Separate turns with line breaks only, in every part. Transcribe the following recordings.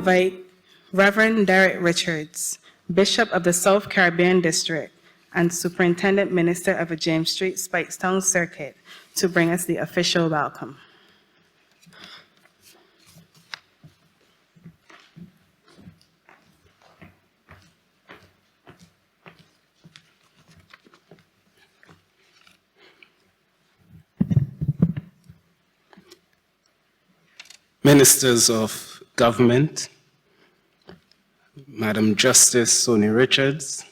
invite Reverend Derek Richards, Bishop of the South Caribbean District and Superintendent Minister of the James Street Speightstown Circuit, to bring us the official welcome.
Ministers of Government, Madam Justice Sonia Richards,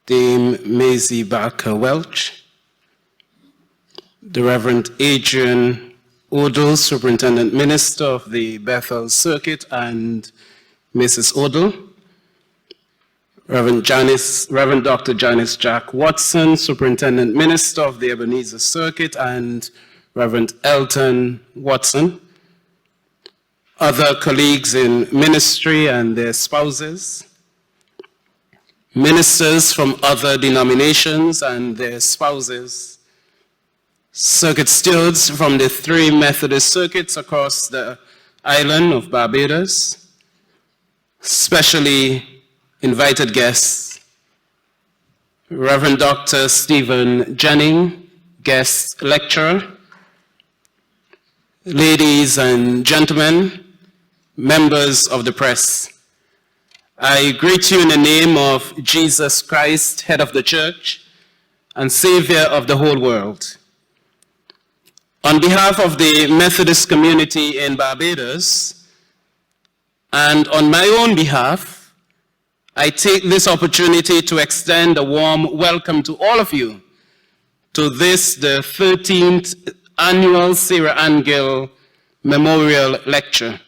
Dame Maisie Barker Welch, the Reverend Adrian Odell, Superintendent Minister of the Bethel Circuit, and Mrs. Odell, Reverend Dr. Janice Jack Watson, Superintendent Minister of the Ebenezer Circuit, and Reverend Elton Watson, other colleagues in ministry and their spouses, ministers from other denominations and their spouses, circuit stewards from the 3 Methodist circuits across the island of Barbados, specially invited guests, Reverend Dr. Stephen Jennings, guest lecturer, ladies and gentlemen, members of the press. I greet you in the name of Jesus Christ, head of the church and savior of the whole world. On behalf of the Methodist community in Barbados, and on my own behalf, I take this opportunity to extend a warm welcome to all of you to this, the 13th annual Sarah Ann Gill Memorial Lecture.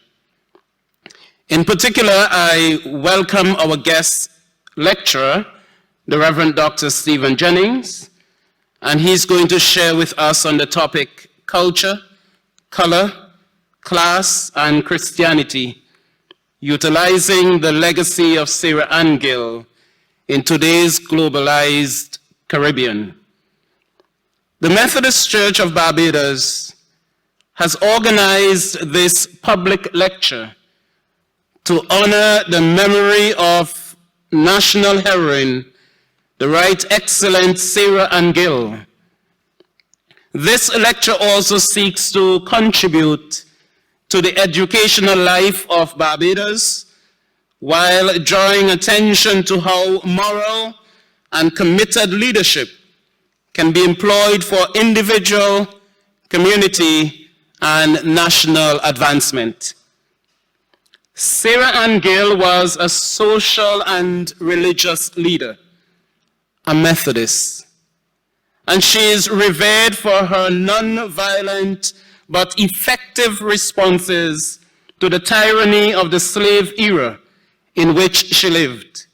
In particular, I welcome our guest lecturer, the Reverend Dr. Stephen Jennings, and he's going to share with us on the topic culture, color, class, and Christianity, utilizing the legacy of Sarah Ann Gill in today's globalized Caribbean. The Methodist Church of Barbados has organized this public lecture to honor the memory of national heroine, the Right Excellent Sarah Ann Gill. This lecture also seeks to contribute to the educational life of Barbados while drawing attention to how moral and committed leadership can be employed for individual, community, and national advancement. Sarah Ann Gill was a social and religious leader, a Methodist, and she is revered for her non-violent but effective responses to the tyranny of the slave era in which she lived.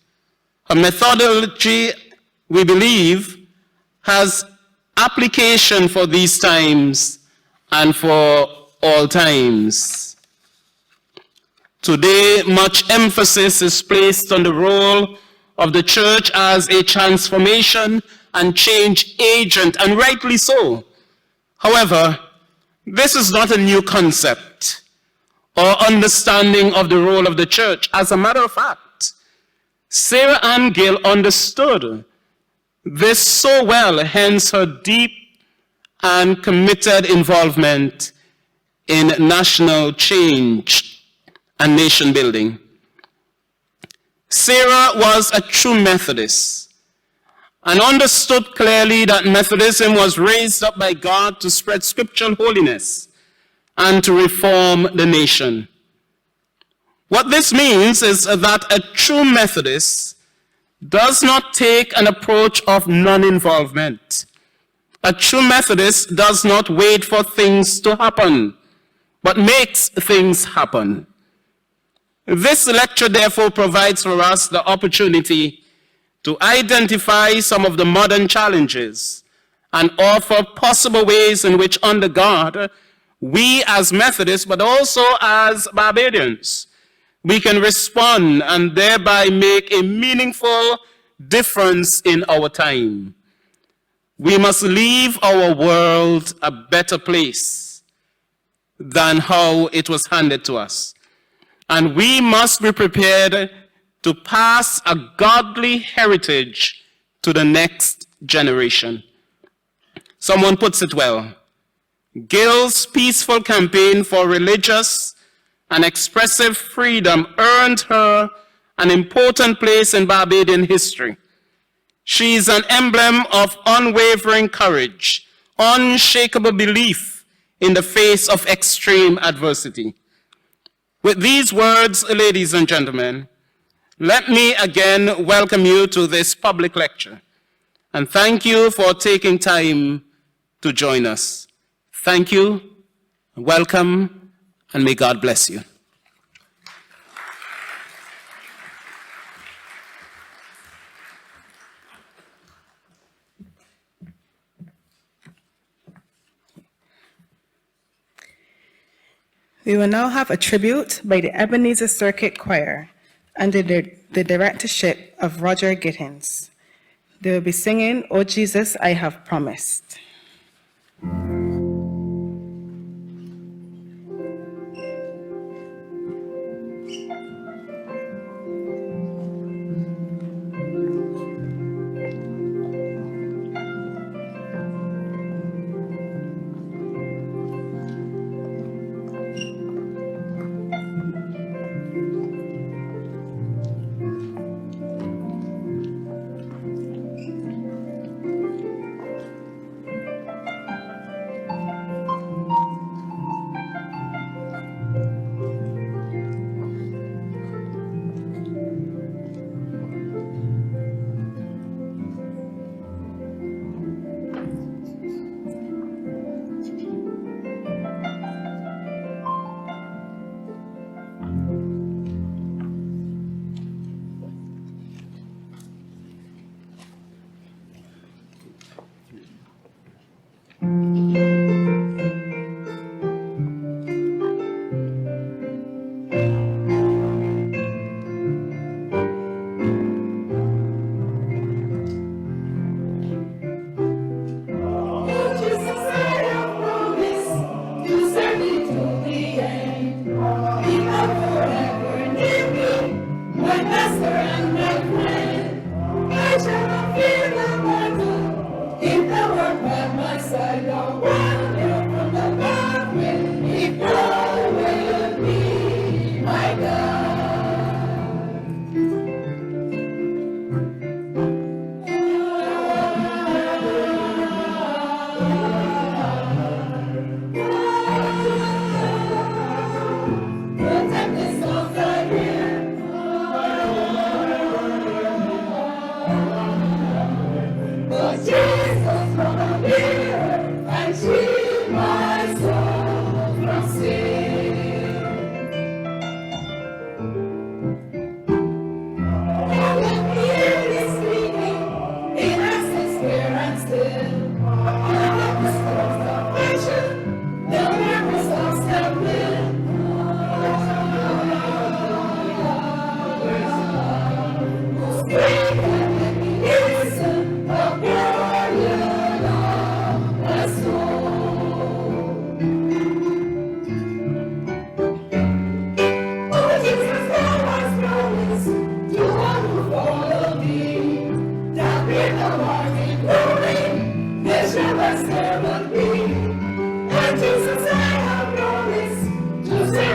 Her methodology, we believe, has application for these times and for all times. Today, much emphasis is placed on the role of the church as a transformation and change agent, and rightly so. However, this is not a new concept or understanding of the role of the church. As a matter of fact, Sarah Ann Gill understood this so well, hence her deep and committed involvement in national change and nation building. Sarah was a true Methodist and understood clearly that Methodism was raised up by God to spread scriptural holiness and to reform the nation. What this means is that a true Methodist does not take an approach of non-involvement. A true Methodist does not wait for things to happen, but makes things happen. This lecture, therefore, provides for us the opportunity to identify some of the modern challenges and offer possible ways in which, under God, we as Methodists, but also as Barbadians, we can respond and thereby make a meaningful difference in our time. We must leave our world a better place than how it was handed to us. and we must be prepared to pass a godly heritage to the next generation. Someone puts it well. Gill's peaceful campaign for religious and expressive freedom earned her an important place in Barbadian history. She is an emblem of unwavering courage, unshakable belief in the face of extreme adversity. With these words, ladies and gentlemen, let me again welcome you to this public lecture and thank you for taking time to join us. Thank you, welcome, and may God bless you.
We will now have a tribute by the Ebenezer Circuit Choir under the directorship of Roger Gittins. They will be singing, "O Jesus, I Have Promised."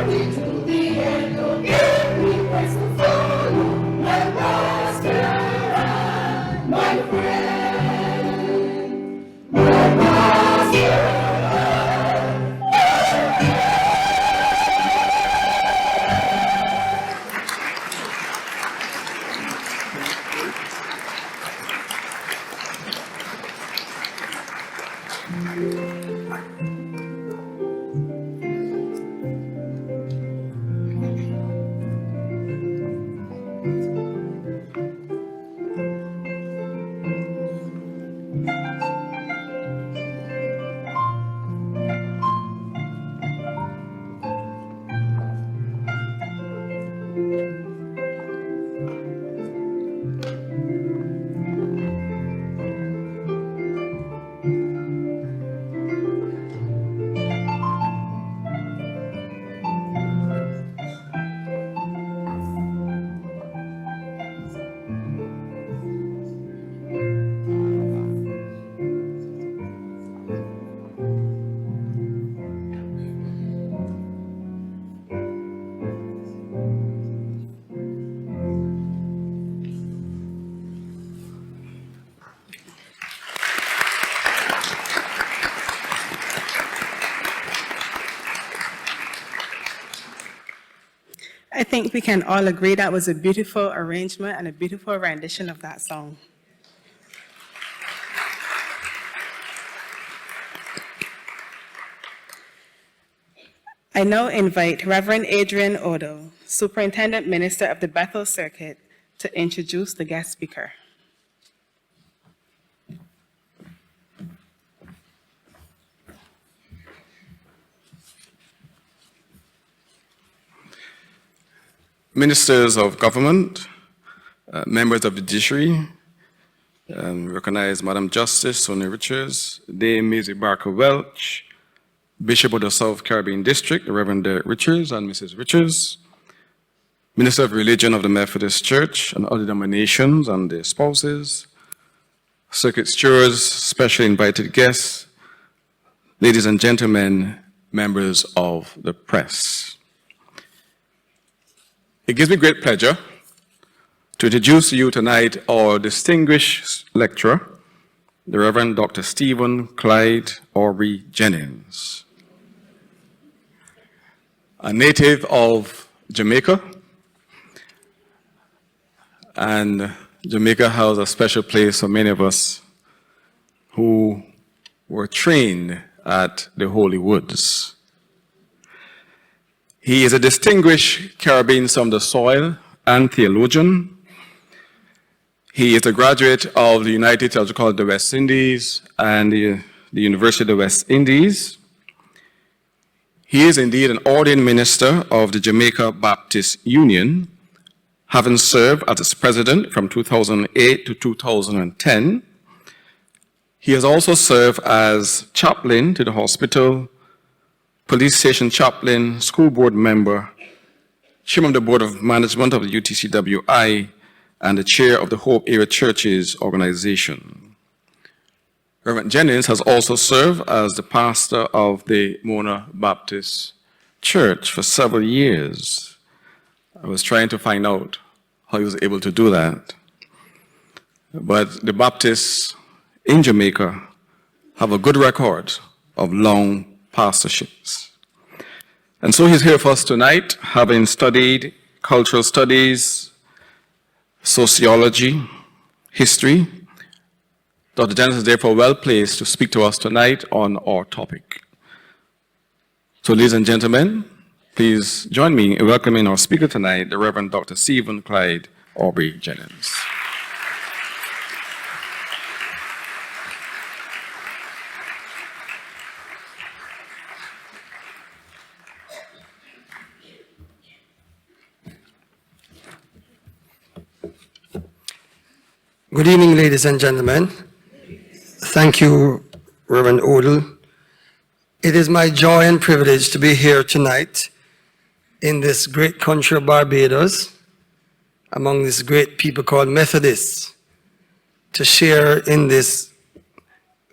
To the end, oh, give me grace to follow my master.
think we can all agree that was a beautiful arrangement and a beautiful rendition of that song. I now invite Reverend Adrian Odo, Superintendent Minister of the Bethel Circuit, to introduce the guest speaker.
Ministers of government, members of the judiciary, recognize Madam Justice Sonia Richards, Dame Maisie Barker Welch, Bishop of the South Caribbean District, Reverend Derek Richards and Mrs. Richards, Minister of Religion of the Methodist Church and other denominations and their spouses, circuit stewards, specially invited guests, ladies and gentlemen, members of the press. It gives me great pleasure to introduce to you tonight our distinguished lecturer, the Reverend Dr. Stephen Clyde Aubrey Jennings. A native of Jamaica, and Jamaica has a special place for many of us who were trained at the Holy Woods. He is a distinguished Caribbean son of the soil and theologian. He is a graduate of the United Theological College of the West Indies and the University of the West Indies. He is indeed an ordained minister of the Jamaica Baptist Union, having served as its president from 2008 to 2010. He has also served as chaplain to the hospital, police station chaplain, school board member, chairman of the board of management of the UTCWI, and the chair of the Hope Area Churches organization. Reverend Jennings has also served as the pastor of the Mona Baptist Church for several years. I was trying to find out how he was able to do that. But the Baptists in Jamaica have a good record of long pastorships. And so he's here for us tonight, having studied cultural studies, sociology, history. Dr. Jennings is therefore well placed to speak to us tonight on our topic. So ladies and gentlemen, please join me in welcoming our speaker tonight, the Reverend Dr. Stephen Clyde Aubrey Jennings.
Good evening, ladies and gentlemen. Thank you, Reverend Odell. It is my joy and privilege to be here tonight in this great country of Barbados, among this great people called Methodists, to share in this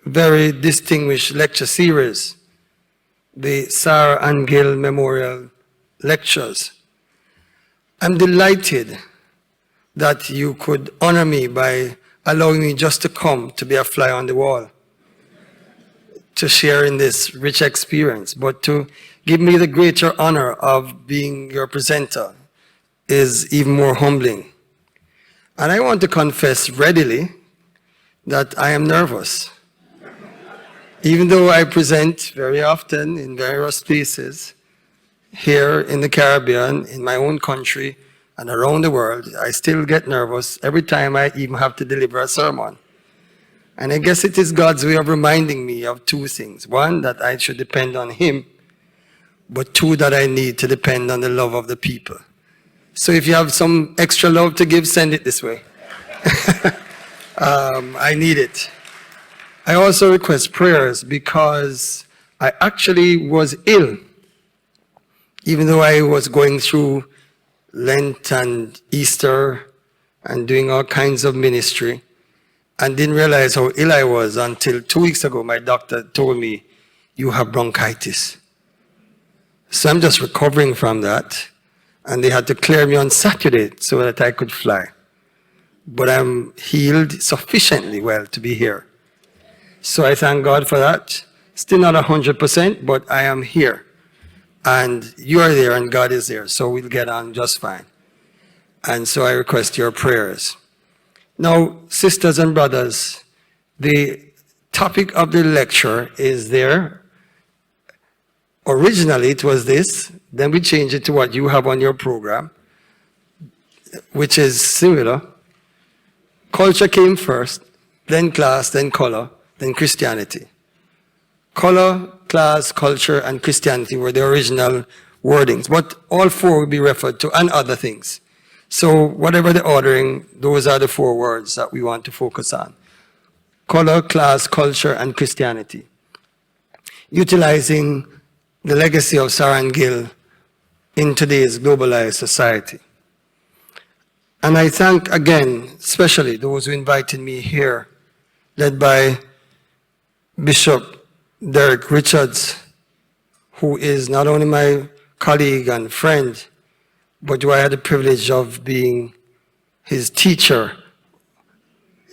very distinguished lecture series, the Sarah and Gill Memorial Lectures. I'm delighted that you could honor me by allowing me just to come to be a fly on the wall, to share in this rich experience, but to give me the greater honor of being your presenter is even more humbling. And I want to confess readily that I am nervous. Even though I present very often in various places, here in the Caribbean, in my own country, and around the world, I still get nervous every time I even have to deliver a sermon. And I guess it is God's way of reminding me of two things. One, that I should depend on Him, but two, that I need to depend on the love of the people. So if you have some extra love to give, send it this way. I need it. I also request prayers because I actually was ill, even though I was going through Lent and Easter and doing all kinds of ministry, and didn't realize how ill I was until 2 weeks ago. My doctor told me, you have bronchitis. So I'm just recovering from that, and they had to clear me on Saturday so that I could fly. But I'm healed sufficiently well to be here. So I thank God for that. Still not 100%, but I am here. and you are there and God is there, so we'll get on just fine. And so I request your prayers. Now, sisters and brothers, the topic of the lecture is there. Originally it was this, then we changed it to what you have on your program, which is similar. Culture came first, then class, then color, then Christianity. Color, class, culture, and Christianity were the original wordings, but all four will be referred to, and other things. So whatever the ordering, those are the four words that we want to focus on. Color, class, culture, and Christianity. Utilizing the legacy of Sarah and Gill in today's globalized society. And I thank again, especially those who invited me here, led by Bishop Derek Richards, who is not only my colleague and friend, but who I had the privilege of being his teacher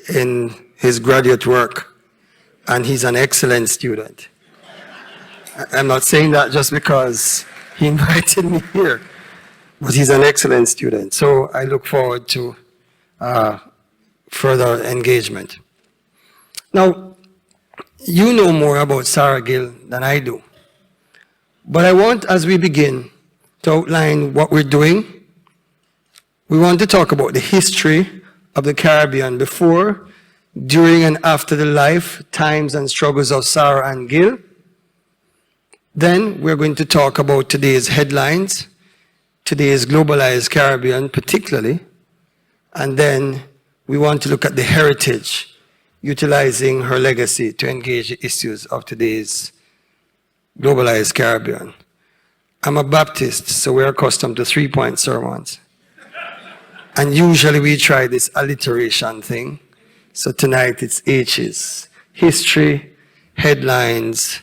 in his graduate work, and he's an excellent student. I'm not saying that just because he invited me here, but he's an excellent student. So I look forward to further engagement. Now, you know more about Sarah Gill than I do, but I want, as we begin, to outline what we're doing. We want to talk about the history of the Caribbean before, during, and after the life, times, and struggles of Sarah and Gill. Then we're going to talk about today's headlines, today's globalized Caribbean particularly, and then we want to look at the heritage, utilizing her legacy to engage the issues of today's globalized Caribbean. I'm a Baptist, so we're accustomed to 3-point sermons. And usually we try this alliteration thing. So tonight it's H's: history, headlines,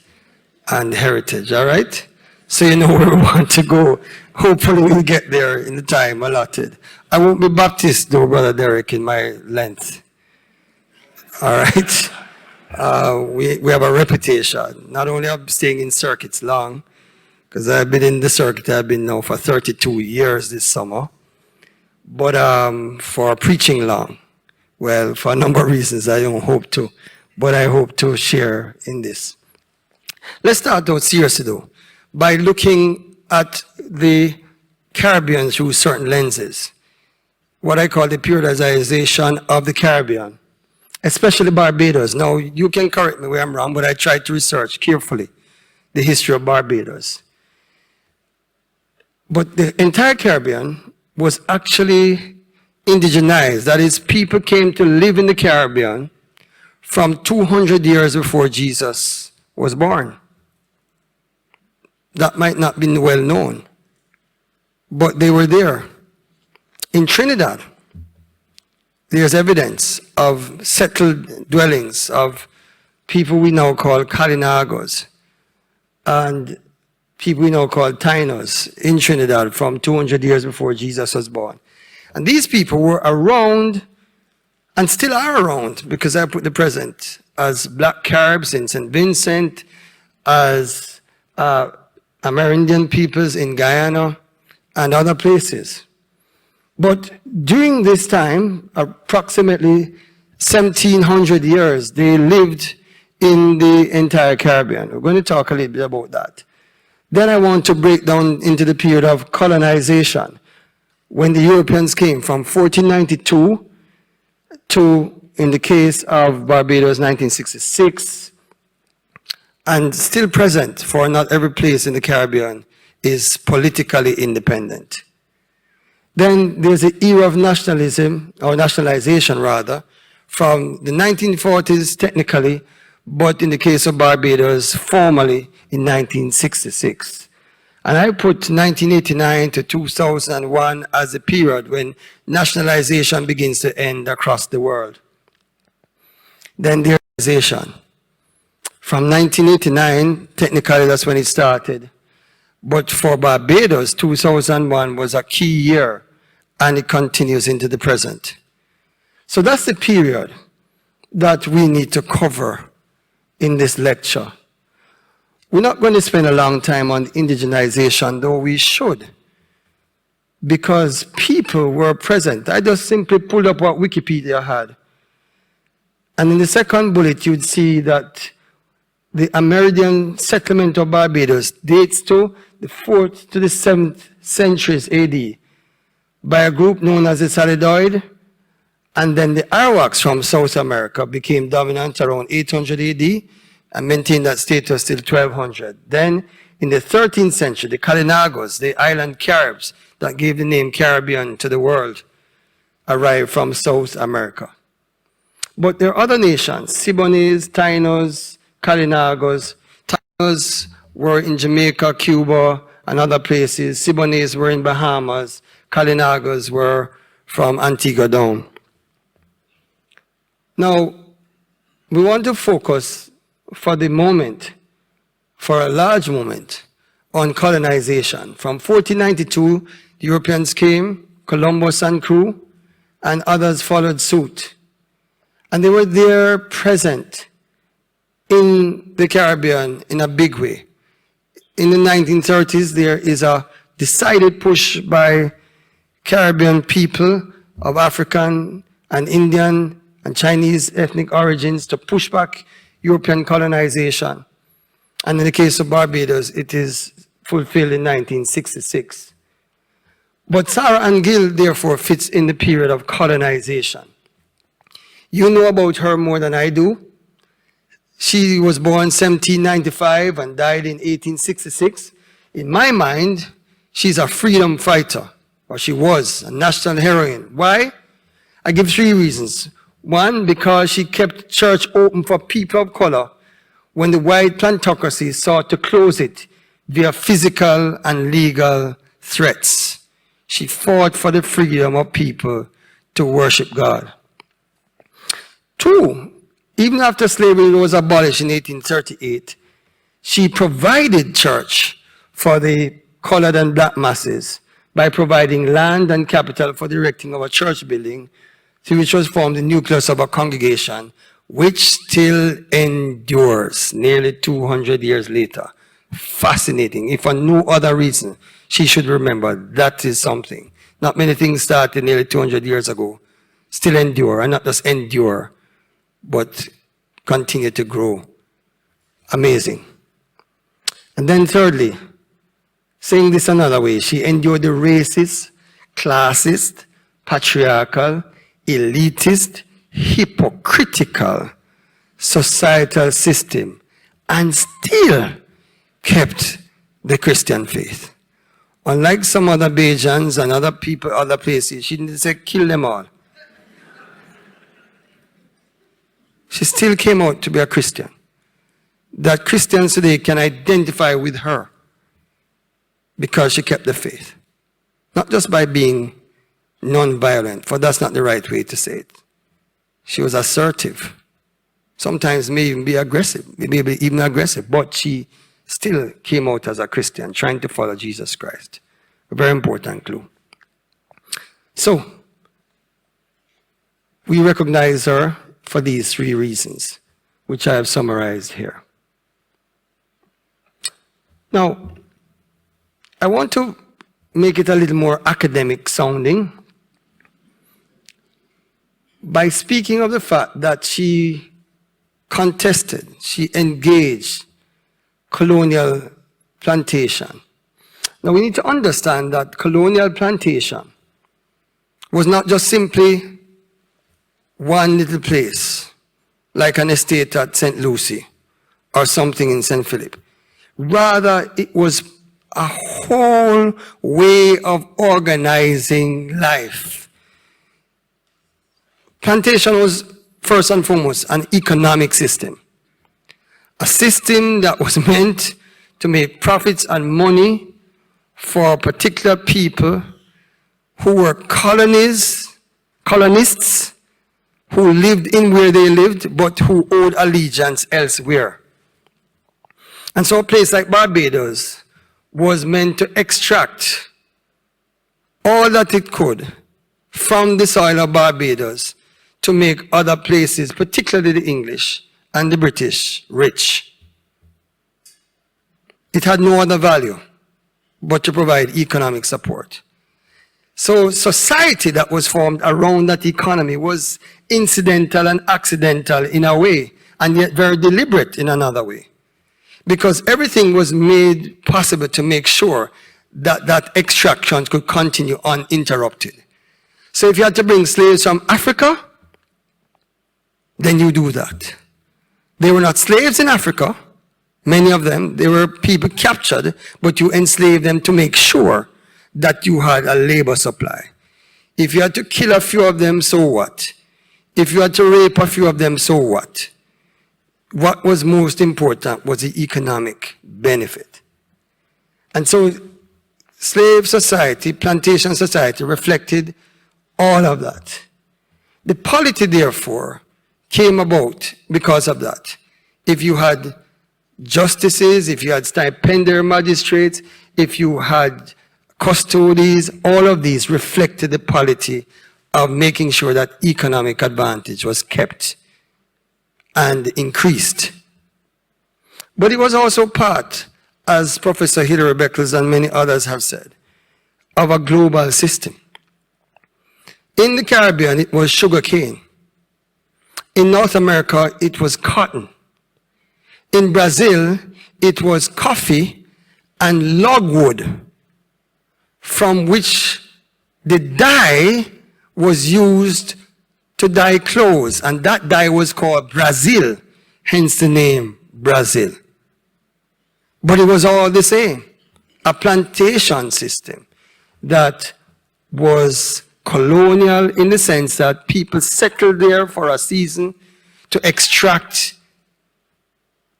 and heritage, all right? So you know where we want to go. Hopefully we'll get there in the time allotted. I won't be Baptist though, Brother Derek, in my length. All right? We have a reputation, not only of staying in circuits long, because I've been in the circuit, I've been now for 32 years this summer, but for preaching long. Well, for a number of reasons I don't hope to, but I hope to share in this. Let's start out seriously though, by looking at the Caribbean through certain lenses, what I call the periodization of the Caribbean, especially Barbados. Now, you can correct me where I'm wrong, but I tried to research carefully the history of Barbados. But the entire Caribbean was actually indigenized. That is, people came to live in the Caribbean from 200 years before Jesus was born. That might not be well known, but they were there. In Trinidad, there's evidence of settled dwellings of people we now call Kalinagos and people we now call Tainos in Trinidad from 200 years before Jesus was born. And these people were around and still are around, because I put the present, as Black Caribs in St. Vincent, as Amerindian peoples in Guyana and other places. But during this time, approximately 1700 years, they lived in the entire Caribbean. We're going to talk a little bit about that. Then I want to break down into the period of colonization, when the Europeans came from 1492 to, in the case of Barbados, 1966, and still present, for not every place in the Caribbean is politically independent. Then there's the era of nationalism, or nationalization rather, from the 1940s technically, but in the case of Barbados, formally in 1966. And I put 1989 to 2001 as the period when nationalization begins to end across the world. Then the decolonization. From 1989, technically that's when it started. But for Barbados, 2001 was a key year, and it continues into the present. So that's the period that we need to cover in this lecture. We're not going to spend a long time on indigenization, though we should, because people were present. I just simply pulled up what Wikipedia had. And in the second bullet, you'd see that the Amerindian settlement of Barbados dates to the 4th to the 7th centuries AD by a group known as the Salidoid, and then the Arawaks from South America became dominant around 800 AD and maintained that status till 1200. Then, in the 13th century, the Kalinagos, the island Caribs that gave the name Caribbean to the world, arrived from South America. But there are other nations, Siboneyes, Tainos, Kalinagos. Tainos were in Jamaica, Cuba, and other places. Siboneyes were in Bahamas. Kalinagos were from Antigua down. Now, we want to focus for the moment, for a large moment, on colonization. From 1492, the Europeans came, Columbus and crew, and others followed suit. And they were there present in the Caribbean in a big way. In the 1930s, there is a decided push by Caribbean people of African and Indian and Chinese ethnic origins to push back European colonization. And in the case of Barbados, it is fulfilled in 1966. But Sarah and Gill, therefore, fits in the period of colonization. You know about her more than I do. She was born 1795 and died in 1866. In my mind, she's a freedom fighter, or she was a national heroine. Why? I give 3 reasons. 1, because she kept church open for people of color when the white plantocracy sought to close it via physical and legal threats. She fought for the freedom of people to worship God. 2, even after slavery was abolished in 1838, she provided church for the colored and black masses by providing land and capital for the erecting of a church building, through which was formed the nucleus of a congregation, which still endures nearly 200 years later. Fascinating. If for no other reason, she should remember that is something. Not many things started nearly 200 years ago, still endure, and not just endure, but continue to grow. Amazing. And then thirdly, saying this another way, she endured the racist, classist, patriarchal, elitist, hypocritical societal system and still kept the Christian faith. Unlike some other Bajans and other people, other places, she didn't say kill them all. She still came out to be a Christian. That Christians today can identify with her because she kept the faith. Not just by being non-violent, for that's not the right way to say it. She was assertive. Sometimes may even be aggressive, maybe even aggressive, but she still came out as a Christian, trying to follow Jesus Christ. A very important clue. So, we recognize her for these 3 reasons, which I have summarized here. Now, I want to make it a little more academic sounding by speaking of the fact that she contested, she engaged colonial plantation. Now we need to understand that colonial plantation was not just simply one little place, like an estate at St. Lucie or something in St. Philip. Rather, it was a whole way of organizing life. Plantation was first and foremost an economic system. A system that was meant to make profits and money for particular people who were colonists who lived in where they lived, but who owed allegiance elsewhere. And so a place like Barbados was meant to extract all that it could from the soil of Barbados to make other places, particularly the English and the British, rich. It had no other value but to provide economic support. So society that was formed around that economy was incidental and accidental in a way, and yet very deliberate in another way. Because everything was made possible to make sure that that extraction could continue uninterrupted. So if you had to bring slaves from Africa, then you do that. They were not slaves in Africa, many of them. They were people captured, but you enslaved them to make sure that you had a labor supply. If you had to kill a few of them, so what? If you had to rape a few of them, so what? What was most important was the economic benefit. And so slave society, plantation society reflected all of that. The polity, therefore, came about because of that. If you had justices, if you had stipendiary magistrates, if you had custodies, all of these reflected the polity of making sure that economic advantage was kept and increased. But it was also part, as Professor Hilary Beckles and many others have said, of a global system. In the Caribbean, it was sugarcane. In North America, it was cotton. In Brazil, it was coffee and logwood, from which the dye was used to dye clothes, and that dye was called Brazil, hence the name Brazil. But it was all the same, a plantation system that was colonial in the sense that people settled there for a season to extract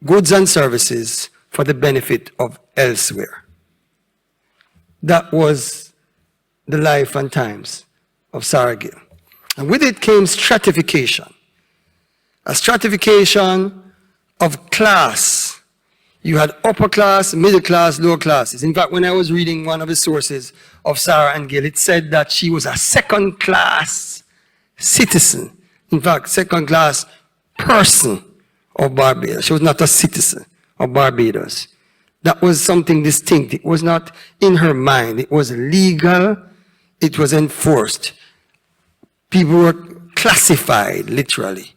goods and services for the benefit of elsewhere. That was the life and times of Sarah Gill. And with it came stratification. A stratification of class. You had upper class, middle class, lower classes. In fact, when I was reading one of the sources of Sarah and Gill, it said that she was a second-class citizen. In fact, second-class person of Barbados. She was not a citizen of Barbados. That was something distinct. It was not in her mind. It was legal. It was enforced. People were classified, literally.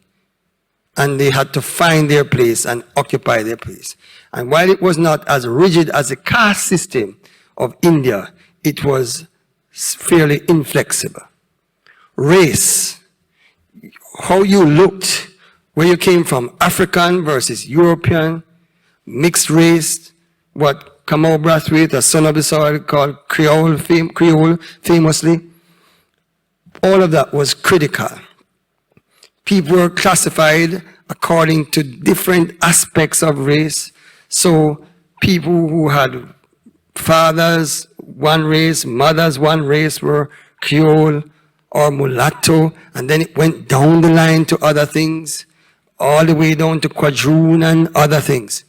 And they had to find their place and occupy their place. And while it was not as rigid as the caste system of India, it was fairly inflexible. Race, how you looked, where you came from, African versus European, mixed race, what Kamau Brathwaite, a son of the soil, called Creole famously. All of that was critical. People were classified according to different aspects of race. So people who had fathers, one race, mothers, one race, were Creole or mulatto, and then it went down the line to other things, all the way down to quadroon and other things.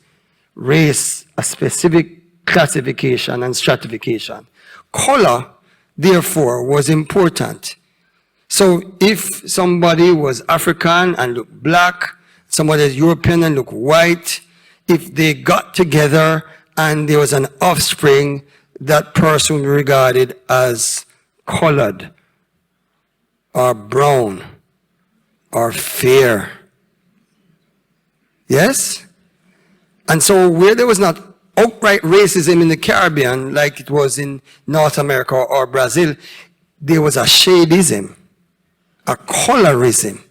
Race, a specific classification and stratification. Color, therefore, was important. So if somebody was African and looked black, somebody is European and looked white, if they got together and there was an offspring, that person was regarded as colored or brown or fair. Yes? And so where there was not outright racism in the Caribbean, like it was in North America or Brazil, there was a shadeism, a colorism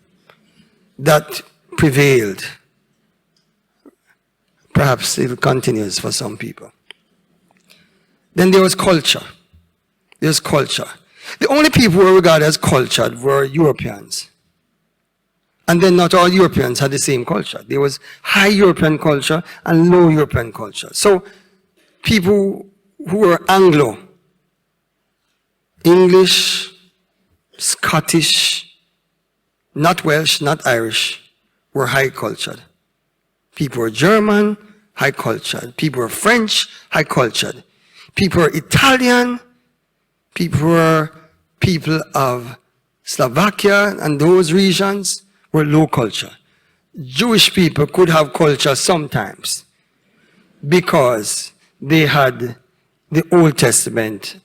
that prevailed. Perhaps it continues for some people. Then there was culture. There's culture. The only people who were regarded as cultured were Europeans. And then not all Europeans had the same culture. There was high European culture and low European culture. So people who were Anglo, English, Scottish, not Welsh, not Irish, were high cultured. People were German, high cultured. People were French, high cultured. People were Italian. People were people of Slovakia and those regions were low culture. Jewish people could have culture sometimes because they had the Old Testament,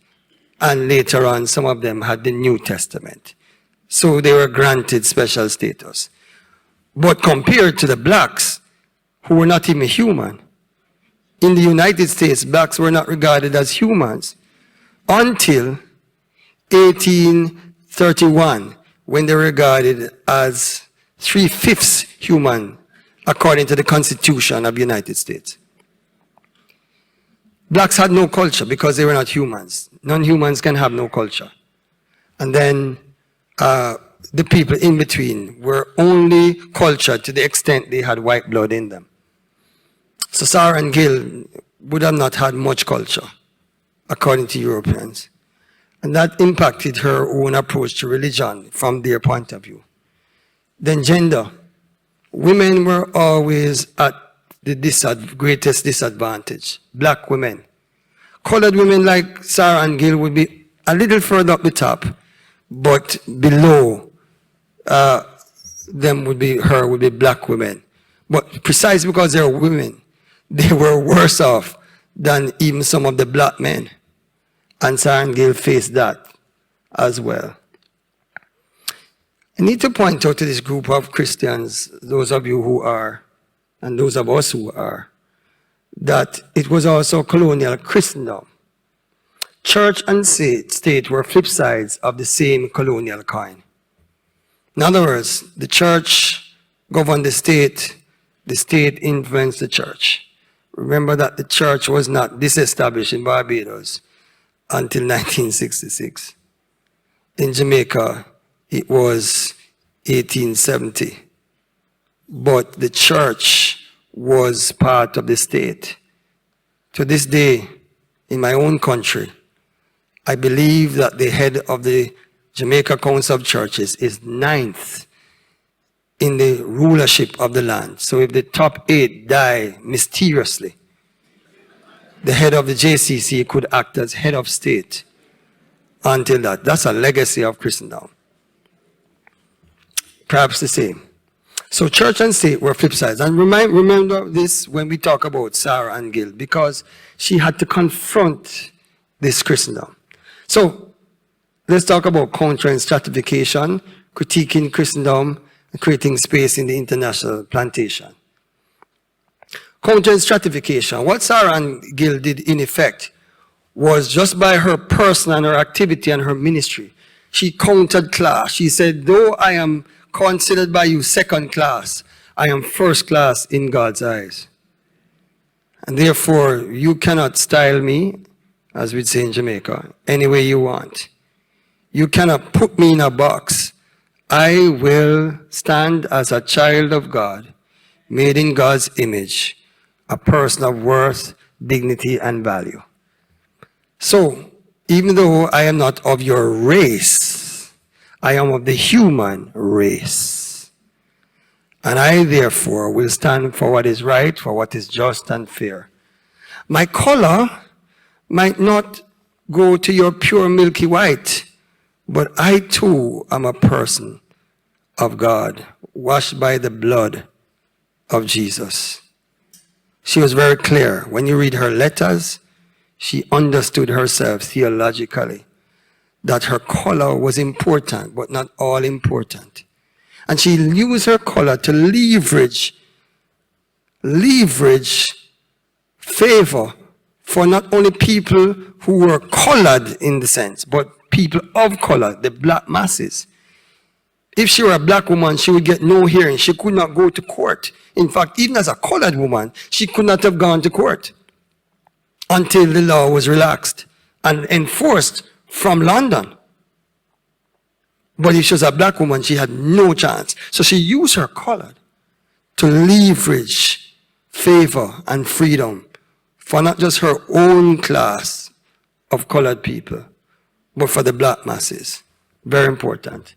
and later on some of them had the New Testament. So they were granted special status. But compared to the blacks, who were not even human, in the United States, blacks were not regarded as humans until 1831, when they were regarded as 3/5 human, according to the Constitution of the United States. Blacks had no culture because they were not humans. Non-humans can have no culture. And then the people in between were only cultured to the extent they had white blood in them. So Sarah and Gill would have not had much culture, according to Europeans. And that impacted her own approach to religion from their point of view. Then gender. Women were always at the greatest disadvantage. Black women. Colored women like Sarah and Gill would be a little further up the top, but below them would be black women. But precisely because they were women, they were worse off than even some of the black men. And Sarah and Gill faced that as well. I need to point out to this group of Christians, those of you who are, and those of us who are, that it was also colonial Christendom. Church and state were flip sides of the same colonial coin. In other words, the church governed the state influenced the church. Remember that the church was not disestablished in Barbados until 1966. In Jamaica, it was 1870. But the church was part of the state. To this day, in my own country, I believe that the head of the Jamaica Council of Churches is 9th in the rulership of the land. So if the top 8 die mysteriously, the head of the JCC could act as head of state until that. That's a legacy of Christendom. Perhaps the same. So church and state were flip sides. And remember this when we talk about Sarah and Gill, because she had to confront this Christendom. So let's talk about countering stratification, critiquing Christendom, and creating space in the international plantation. Countering stratification. What Sarah and Gill did in effect was, just by her person and her activity and her ministry, she countered class. She said, though I am considered by you second class, I am first class in God's eyes. And therefore, you cannot style me, as we'd say in Jamaica, any way you want. You cannot put me in a box. I will stand as a child of God, made in God's image, a person of worth, dignity, and value. So, even though I am not of your race, I am of the human race. And I, therefore, will stand for what is right, for what is just and fair. My color might not go to your pure milky white, but I, too, am a person of God, washed by the blood of Jesus. She was very clear. When you read her letters, she understood herself theologically, that her color was important, but not all important. And she used her color to leverage favor for not only people who were colored in the sense, but people of color, the black masses. If she were a black woman, she would get no hearing. She could not go to court. In fact, even as a colored woman, she could not have gone to court until the law was relaxed and enforced from London. But if she was a black woman, she had no chance. So she used her color to leverage favor and freedom for not just her own class of colored people, but for the black masses. Very important.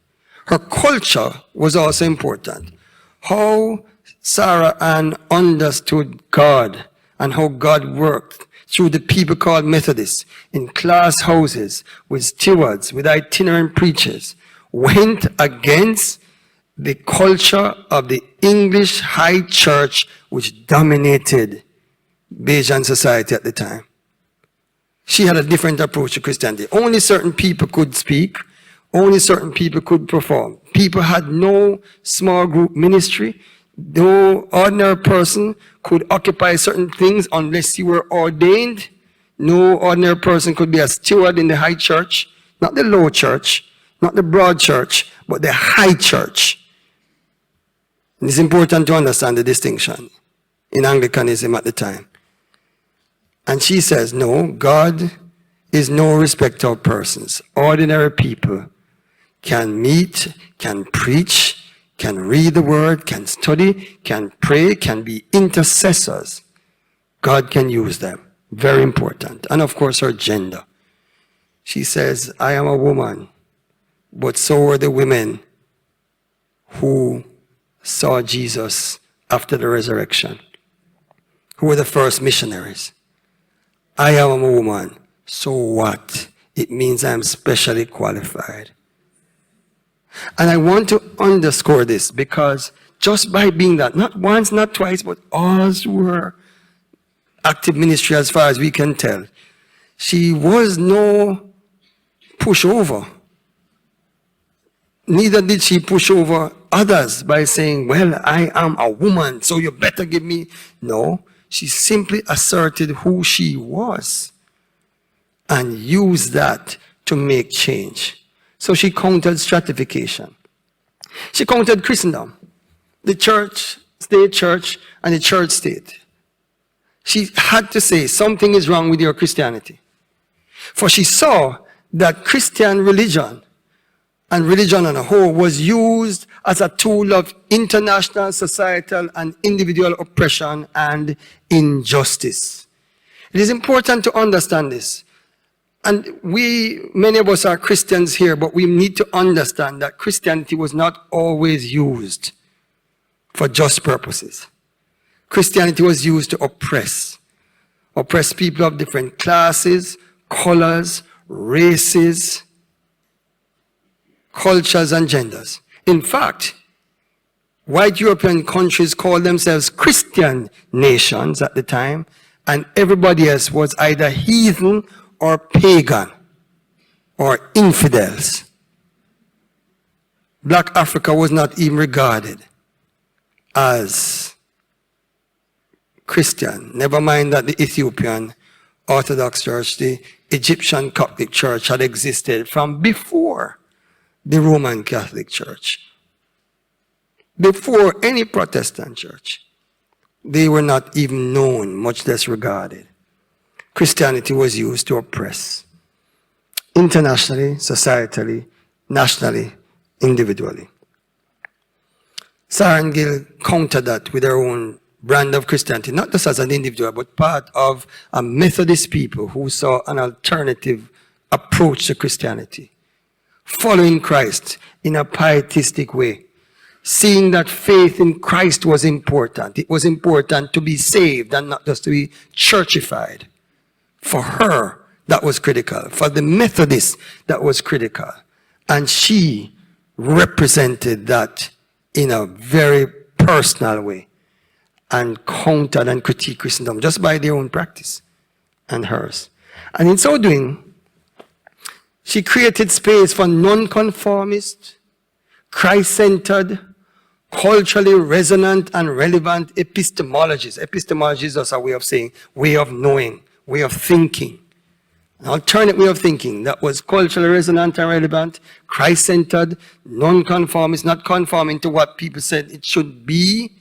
Her culture was also important. How Sarah Ann understood God and how God worked through the people called Methodists in class houses with stewards, with itinerant preachers, went against the culture of the English high church which dominated Bajan society at the time. She had a different approach to Christianity. Only certain people could speak. Only certain people could perform. People had no small group ministry. No ordinary person could occupy certain things unless you were ordained. No ordinary person could be a steward in the high church, not the low church, not the broad church, but the high church. And it's important to understand the distinction in Anglicanism at the time. And she says, no, God is no respecter of persons. Ordinary people can meet, can preach, can read the word, can study, can pray, can be intercessors. God can use them. Very important. And of course, her gender. She says, I am a woman, but so were the women who saw Jesus after the resurrection, who were the first missionaries. I am a woman, so what? It means I'm specially qualified. And I want to underscore this because just by being that, not once, not twice, but all through her active ministry as far as we can tell, she was no pushover. Neither did she push over others by saying, well, I am a woman, so you better give me. No, she simply asserted who she was and used that to make change. So she countered stratification. She countered Christendom, the church, state church, and the church state. She had to say something is wrong with your Christianity. For she saw that Christian religion and religion on a whole was used as a tool of international, societal, and individual oppression and injustice. It is important to understand this. And many of us are Christians here, but we need to understand that Christianity was not always used for just purposes. Christianity was used to oppress people of different classes, colors, races, cultures, and genders. In fact, white European countries called themselves Christian nations at the time, and everybody else was either heathen or pagan or infidels. Black Africa was not even regarded as Christian. Never mind that the Ethiopian Orthodox Church, the Egyptian Coptic Church had existed from before the Roman Catholic Church. Before any Protestant church. They were not even known, much less regarded. Christianity was used to oppress. Internationally, societally, nationally, individually. Sarah and Gill countered that with their own brand of Christianity, not just as an individual, but part of a Methodist people who saw an alternative approach to Christianity. Following Christ in a pietistic way. Seeing that faith in Christ was important. It was important to be saved and not just to be churchified. For her, that was critical. For the Methodists, that was critical. And she represented that in a very personal way and countered and critiqued Christendom just by their own practice and hers. And in so doing, she created space for nonconformist, Christ-centered, culturally resonant and relevant epistemologies. Epistemology is just a way of saying, way of knowing, way of thinking. An alternate way of thinking that was culturally resonant and relevant, Christ-centered, non-conformist, not conforming to what people said it should be,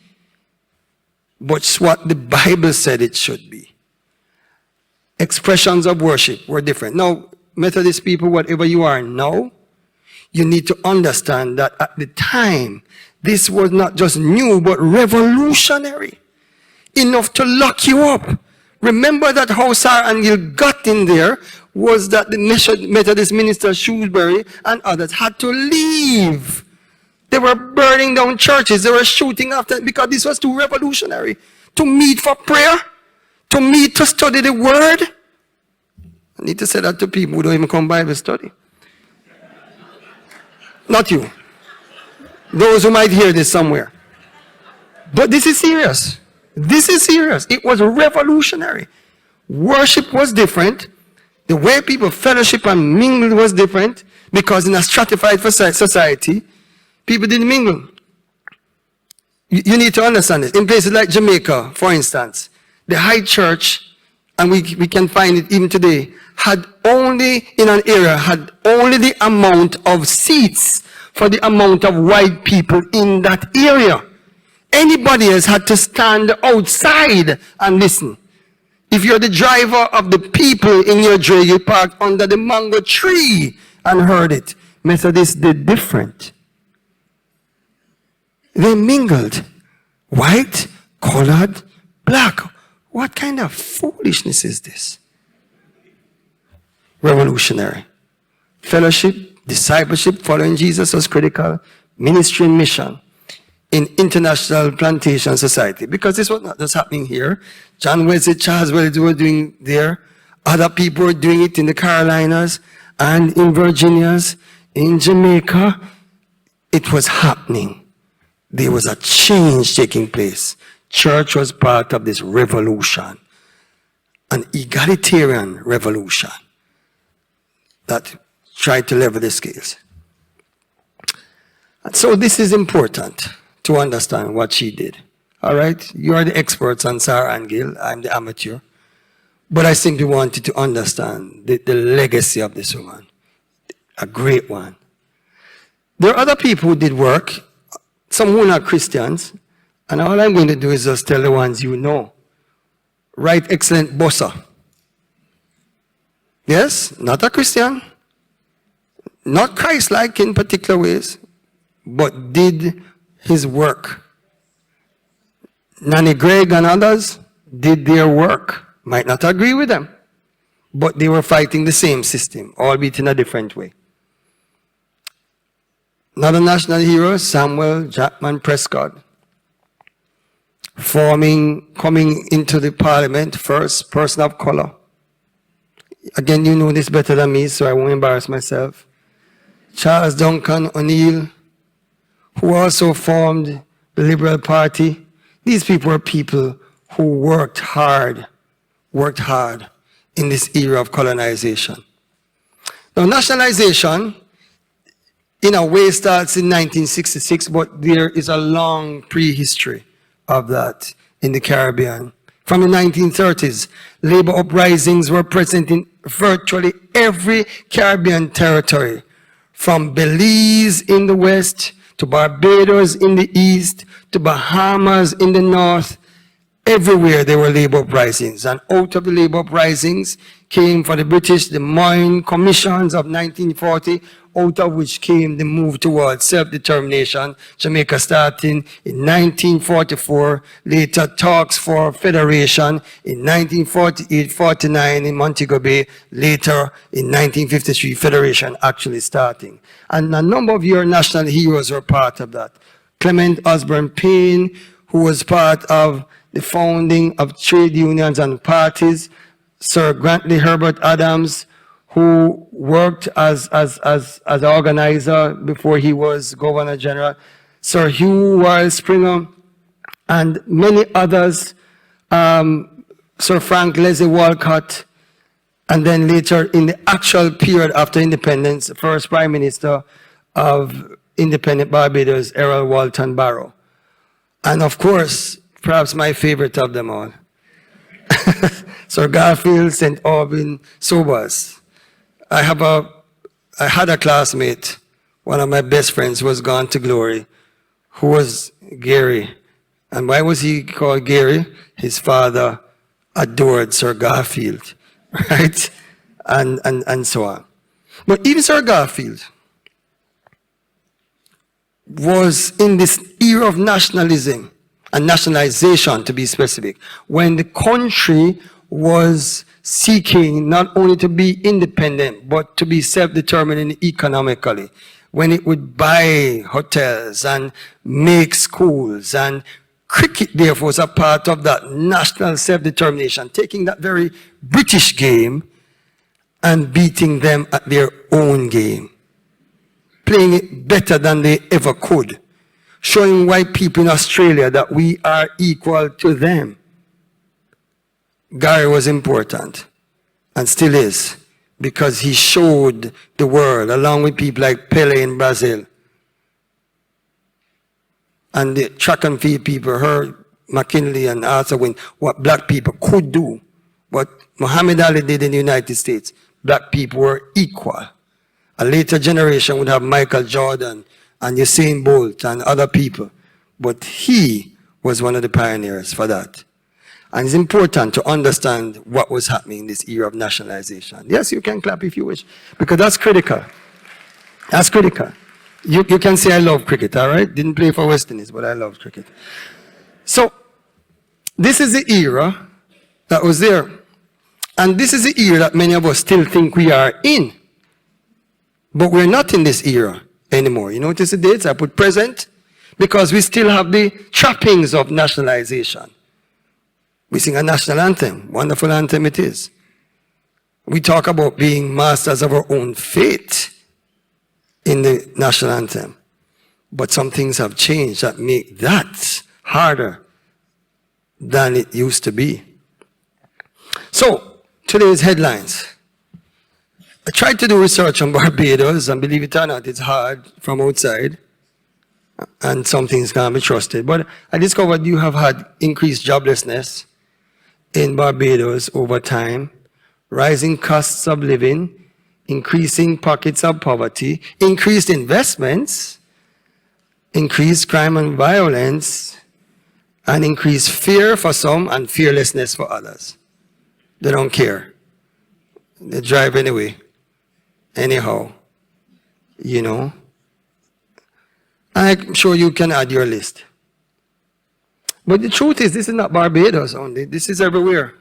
but what the Bible said it should be. Expressions of worship were different. Now, Methodist people, whatever you are now, you need to understand that at the time, this was not just new, but revolutionary. Enough to lock you up. Remember that how Sarah and Gill got in there was that the Methodist minister Shrewsbury and others had to leave. They were burning down churches. They were shooting after because this was too revolutionary. To meet for prayer, to meet to study the word. I need to say that to people who don't even come Bible study. Not you. Those who might hear this somewhere. But this is serious. This is serious. It was revolutionary. Worship was different. The way people fellowship and mingled was different because in a stratified society, people didn't mingle. You need to understand this. In places like Jamaica, for instance, the high church, and we can find it even today, had only the amount of seats for the amount of white people in that area. Anybody else had to stand outside and listen. If you're the driver of the people in your dray, you parked under the mango tree and heard it. Methodists did different. They mingled. White, colored, black. What kind of foolishness is this? Revolutionary. Fellowship, discipleship, following Jesus was critical. Ministry and mission in international plantation society. Because this was not just happening here. John Wesley, Charles Wesley were doing there. Other people were doing it in the Carolinas and in Virginias, in Jamaica. It was happening. There was a change taking place. Church was part of this revolution. An egalitarian revolution that tried to level the scales. And so this is important to understand what she did. All right? You are the experts on Sarah and Gill. I'm the amateur. But I simply wanted to understand the legacy of this woman. A great one. There are other people who did work, some who are not Christians, and all I'm going to do is just tell the ones you know. Right Excellent Bossa. Yes, not a Christian, not Christ-like in particular ways, but did his work. Nanny Gregg and others did their work. Might not agree with them, but they were fighting the same system, albeit in a different way. Another national hero, Samuel Jackman Prescott, coming into the parliament, first person of color. Again, you know this better than me, so I won't embarrass myself. Charles Duncan O'Neill, who also formed the Liberal Party. These people were people who worked hard in this era of colonization. Now, nationalization, in a way, starts in 1966, but there is a long prehistory of that in the Caribbean. From the 1930s, labor uprisings were present in virtually every Caribbean territory, from Belize in the west, to Barbados in the east, to Bahamas in the north. Everywhere there were labor uprisings, and out of the labor uprisings came for the British the Moyne Commissions of 1940, out of which came the move towards self-determination, Jamaica starting in 1944, later talks for federation in 1948-49 in Montego Bay, later in 1953, federation actually starting. And a number of your national heroes were part of that. Clement Osborne Payne, who was part of the founding of trade unions and parties, Sir Grantley Herbert Adams, who worked as an organizer before he was Governor General, Sir Hugh Wild Springer, and many others, Sir Frank Leslie Walcott, and then later in the actual period after independence, the first Prime Minister of independent Barbados, Errol Walton Barrow. And of course, perhaps my favorite of them all, Sir Garfield St. Aubin Sobers. I had a classmate, one of my best friends who was gone to glory, who was Gary. And why was he called Gary? His father adored Sir Garfield, right? And so on. But even Sir Garfield was in this era of nationalism, and nationalization to be specific, when the country was seeking not only to be independent, but to be self-determining economically, when it would buy hotels and make schools, and cricket therefore was a part of that national self-determination, taking that very British game and beating them at their own game, playing it better than they ever could, showing white people in Australia that we are equal to them. Gary was important, and still is, because he showed the world, along with people like Pele in Brazil, and the track and field people heard McKinley and Arthur Wayne, what black people could do, what Muhammad Ali did in the United States. Black people were equal. A later generation would have Michael Jordan and Usain Bolt and other people, but he was one of the pioneers for that. And it's important to understand what was happening in this era of nationalization. Yes, you can clap if you wish, because that's critical. That's critical. You can say I love cricket, all right? Didn't play for West Indies, but I love cricket. So, this is the era that was there. And this is the era that many of us still think we are in. But we're not in this era anymore. You notice the dates? I put present because we still have the trappings of nationalization. We sing a national anthem. Wonderful anthem it is. We talk about being masters of our own fate in the national anthem. But some things have changed that make that harder than it used to be. So, today's headlines. I tried to do research on Barbados, and believe it or not, it's hard from outside, and some things can't be trusted. But I discovered you have had increased joblessness in Barbados over time, rising costs of living, increasing pockets of poverty, increased investments, increased crime and violence, and increased fear for some and fearlessness for others. They don't care. They drive anyway. Anyhow, you know. I'm sure you can add your list. But the truth is, this is not Barbados only. This is everywhere.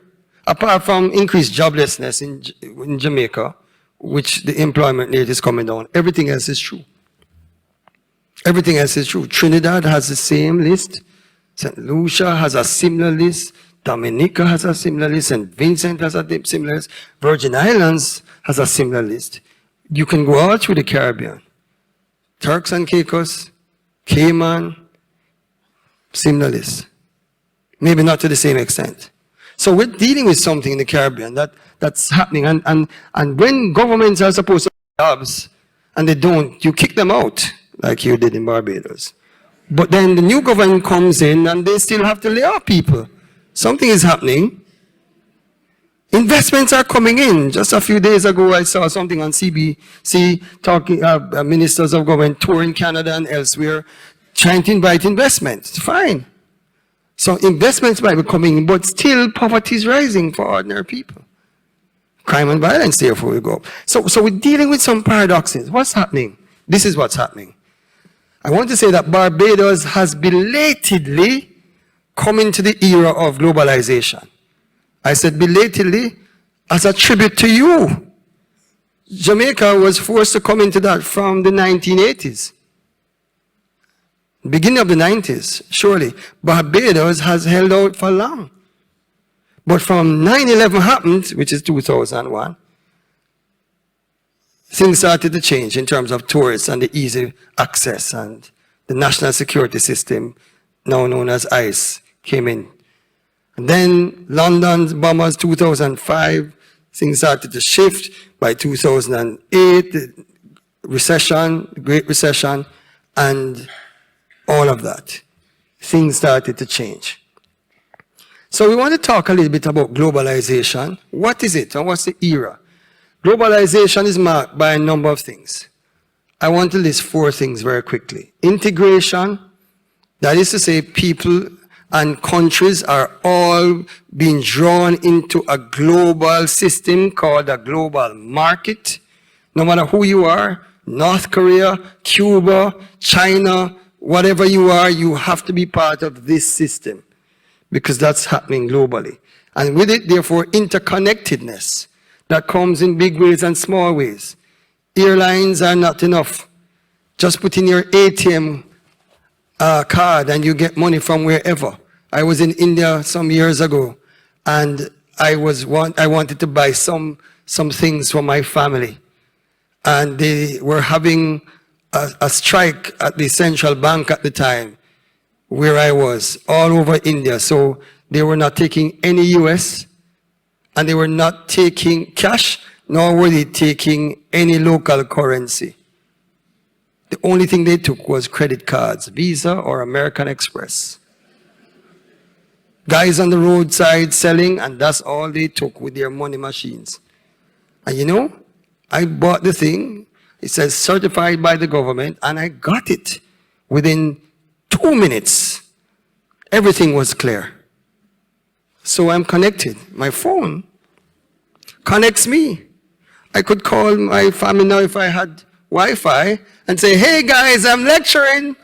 Apart from increased joblessness in Jamaica, which the employment rate is coming down, everything else is true. Everything else is true. Trinidad has the same list. St. Lucia has a similar list. Dominica has a similar list. St. Vincent has a similar list. Virgin Islands has a similar list. You can go all through the Caribbean. Turks and Caicos, Cayman, similar list. Maybe not to the same extent. So we're dealing with something in the Caribbean that's happening. And when governments are supposed to do jobs and they don't, you kick them out like you did in Barbados. But then the new government comes in and they still have to lay off people. Something is happening. Investments are coming in. Just a few days ago, I saw something on CBC talking ministers of government touring Canada and elsewhere, trying to invite investments. Fine. So investments might be coming in, but still poverty is rising for ordinary people. Crime and violence, therefore, will go up. So we're dealing with some paradoxes. What's happening? This is what's happening. I want to say that Barbados has belatedly come into the era of globalization. I said belatedly as a tribute to you. Jamaica was forced to come into that from the 1980s. Beginning of the 90s, surely. Barbados has held out for long. But from 9/11 happened, which is 2001, things started to change in terms of tourists and the easy access, and the national security system, now known as ICE, came in. And then London's bombers, 2005, things started to shift. By 2008, the recession, the Great Recession, and all of that. Things started to change. So we want to talk a little bit about globalization. What is it and what's the era? Globalization is marked by a number of things. I want to list 4 things very quickly. Integration, that is to say people and countries are all being drawn into a global system called a global market. No matter who you are, North Korea, Cuba, China, whatever you are, you have to be part of this system because that's happening globally. And with it, therefore, interconnectedness that comes in big ways and small ways. Airlines are not enough. Just put in your ATM card and you get money from wherever. I was in India some years ago and I wanted to buy some things for my family. And they were having a strike at the central bank at the time where I was, all over India. So they were not taking any US and they were not taking cash. nor were they taking any local currency. The only thing they took was credit cards, Visa or American Express. Guys on the roadside selling, and that's all they took with their money machines. And you know, I bought the thing. It says certified by the government, and I got it. Within 2 minutes, everything was clear. So I'm connected. My phone connects me. I could call my family now if I had Wi-Fi and say, hey guys, I'm lecturing,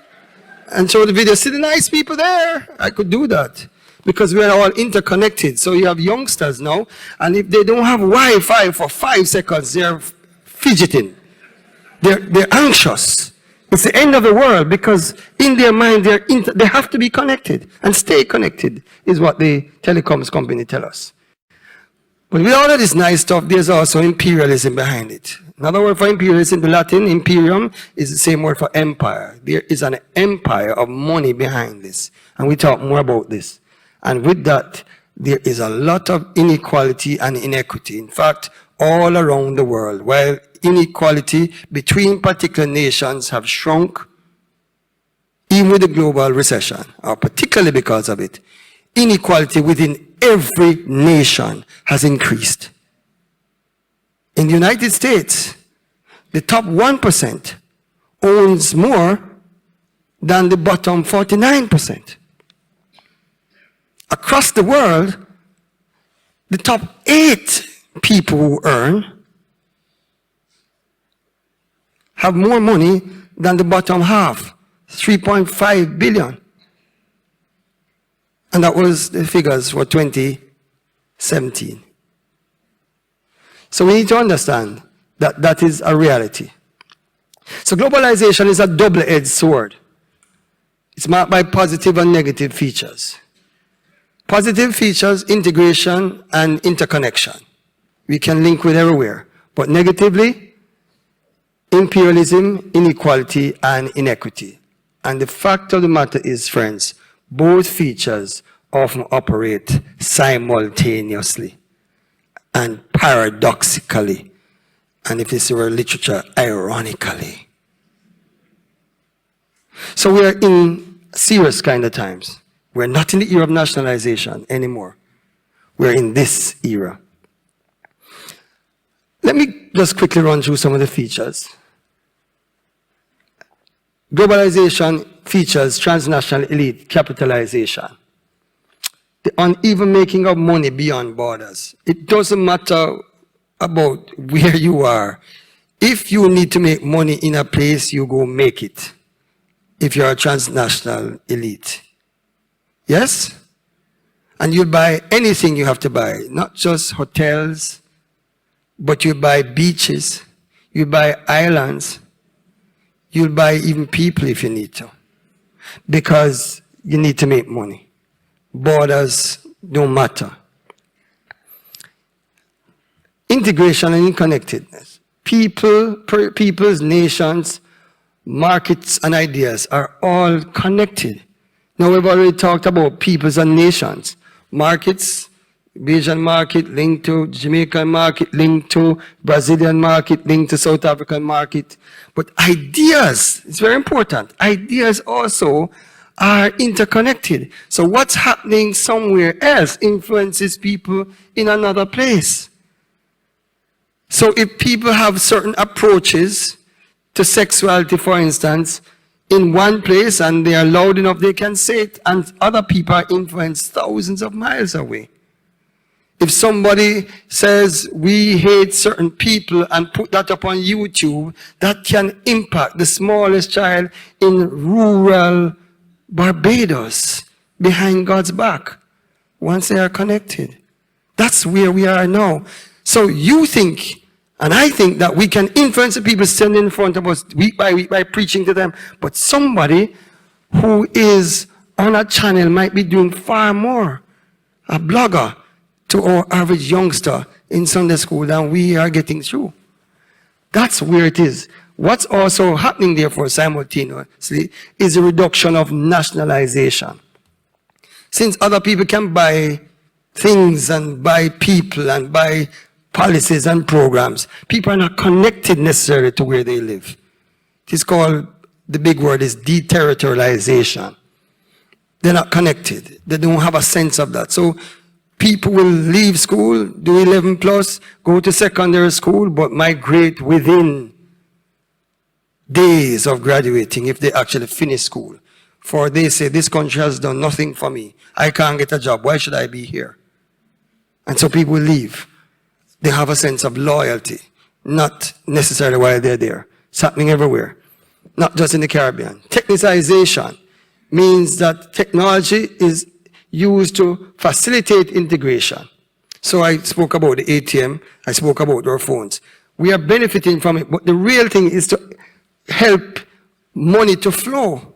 and show the video. See the nice people there? I could do that because we are all interconnected. So you have youngsters now, and if they don't have Wi-Fi for 5 seconds, they're fidgeting. They're anxious. It's the end of the world because in their mind, they have to be connected and stay connected is what the telecoms company tell us. But with all of this nice stuff, there's also imperialism behind it. Another word for imperialism, the Latin imperium, is the same word for empire. There is an empire of money behind this. And we talk more about this. And with that, there is a lot of inequality and inequity. In fact, all around the world, while inequality between particular nations have shrunk, even with the global recession, or particularly because of it, inequality within every nation has increased. In the United States, the top 1% owns more than the bottom 49%. Across the world, the top 8 people who earn have more money than the bottom half, 3.5 billion. And that was the figures for 2017. So we need to understand that that is a reality. So globalization is a double-edged sword. It's marked by positive and negative features. Positive features, integration and interconnection. We can link with everywhere. But negatively, imperialism, inequality, and inequity. And the fact of the matter is, friends, both features often operate simultaneously and paradoxically, and if this were literature, ironically. So we are in serious kind of times. We're not in the era of nationalization anymore. We're in this era. Let me just quickly run through some of the features. Globalization features transnational elite capitalization. The uneven making of money beyond borders. It doesn't matter about where you are. If you need to make money in a place, you go make it. If you're a transnational elite. Yes? And you buy anything you have to buy, not just hotels, but you buy beaches, you buy islands, you'll buy even people if you need to. Because you need to make money. Borders don't matter. Integration and interconnectedness. People's nations, markets, and ideas are all connected. Now we've already talked about peoples and nations. Markets, Asian market linked to Jamaican market, linked to Brazilian market, linked to South African market. But ideas, it's very important. Ideas also are interconnected. So what's happening somewhere else influences people in another place. So if people have certain approaches to sexuality, for instance, in one place and they are loud enough, they can say it, and other people are influenced thousands of miles away. If somebody says we hate certain people and put that up on YouTube, that can impact the smallest child in rural Barbados behind God's back once they are connected. That's where we are now. So you think, and I think, that we can influence the people standing in front of us week by week by preaching to them, but somebody who is on a channel might be doing far more, a blogger, to our average youngster in Sunday school than we are getting through. That's where it is. What's also happening, therefore, simultaneously, is a reduction of nationalization. Since other people can buy things and buy people and buy policies and programs. People are not connected necessarily to where they live. It is called, the big word is deterritorialization. They're not connected. They don't have a sense of that. So people will leave school, do 11 plus, go to secondary school, but migrate within days of graduating if they actually finish school. For they say, this country has done nothing for me. I can't get a job. Why should I be here? And so people leave. They have a sense of loyalty, not necessarily while they're there. It's happening everywhere, not just in the Caribbean. Technicization means that technology is used to facilitate integration. So I spoke about the ATM, I spoke about our phones. We are benefiting from it, but the real thing is to help money to flow.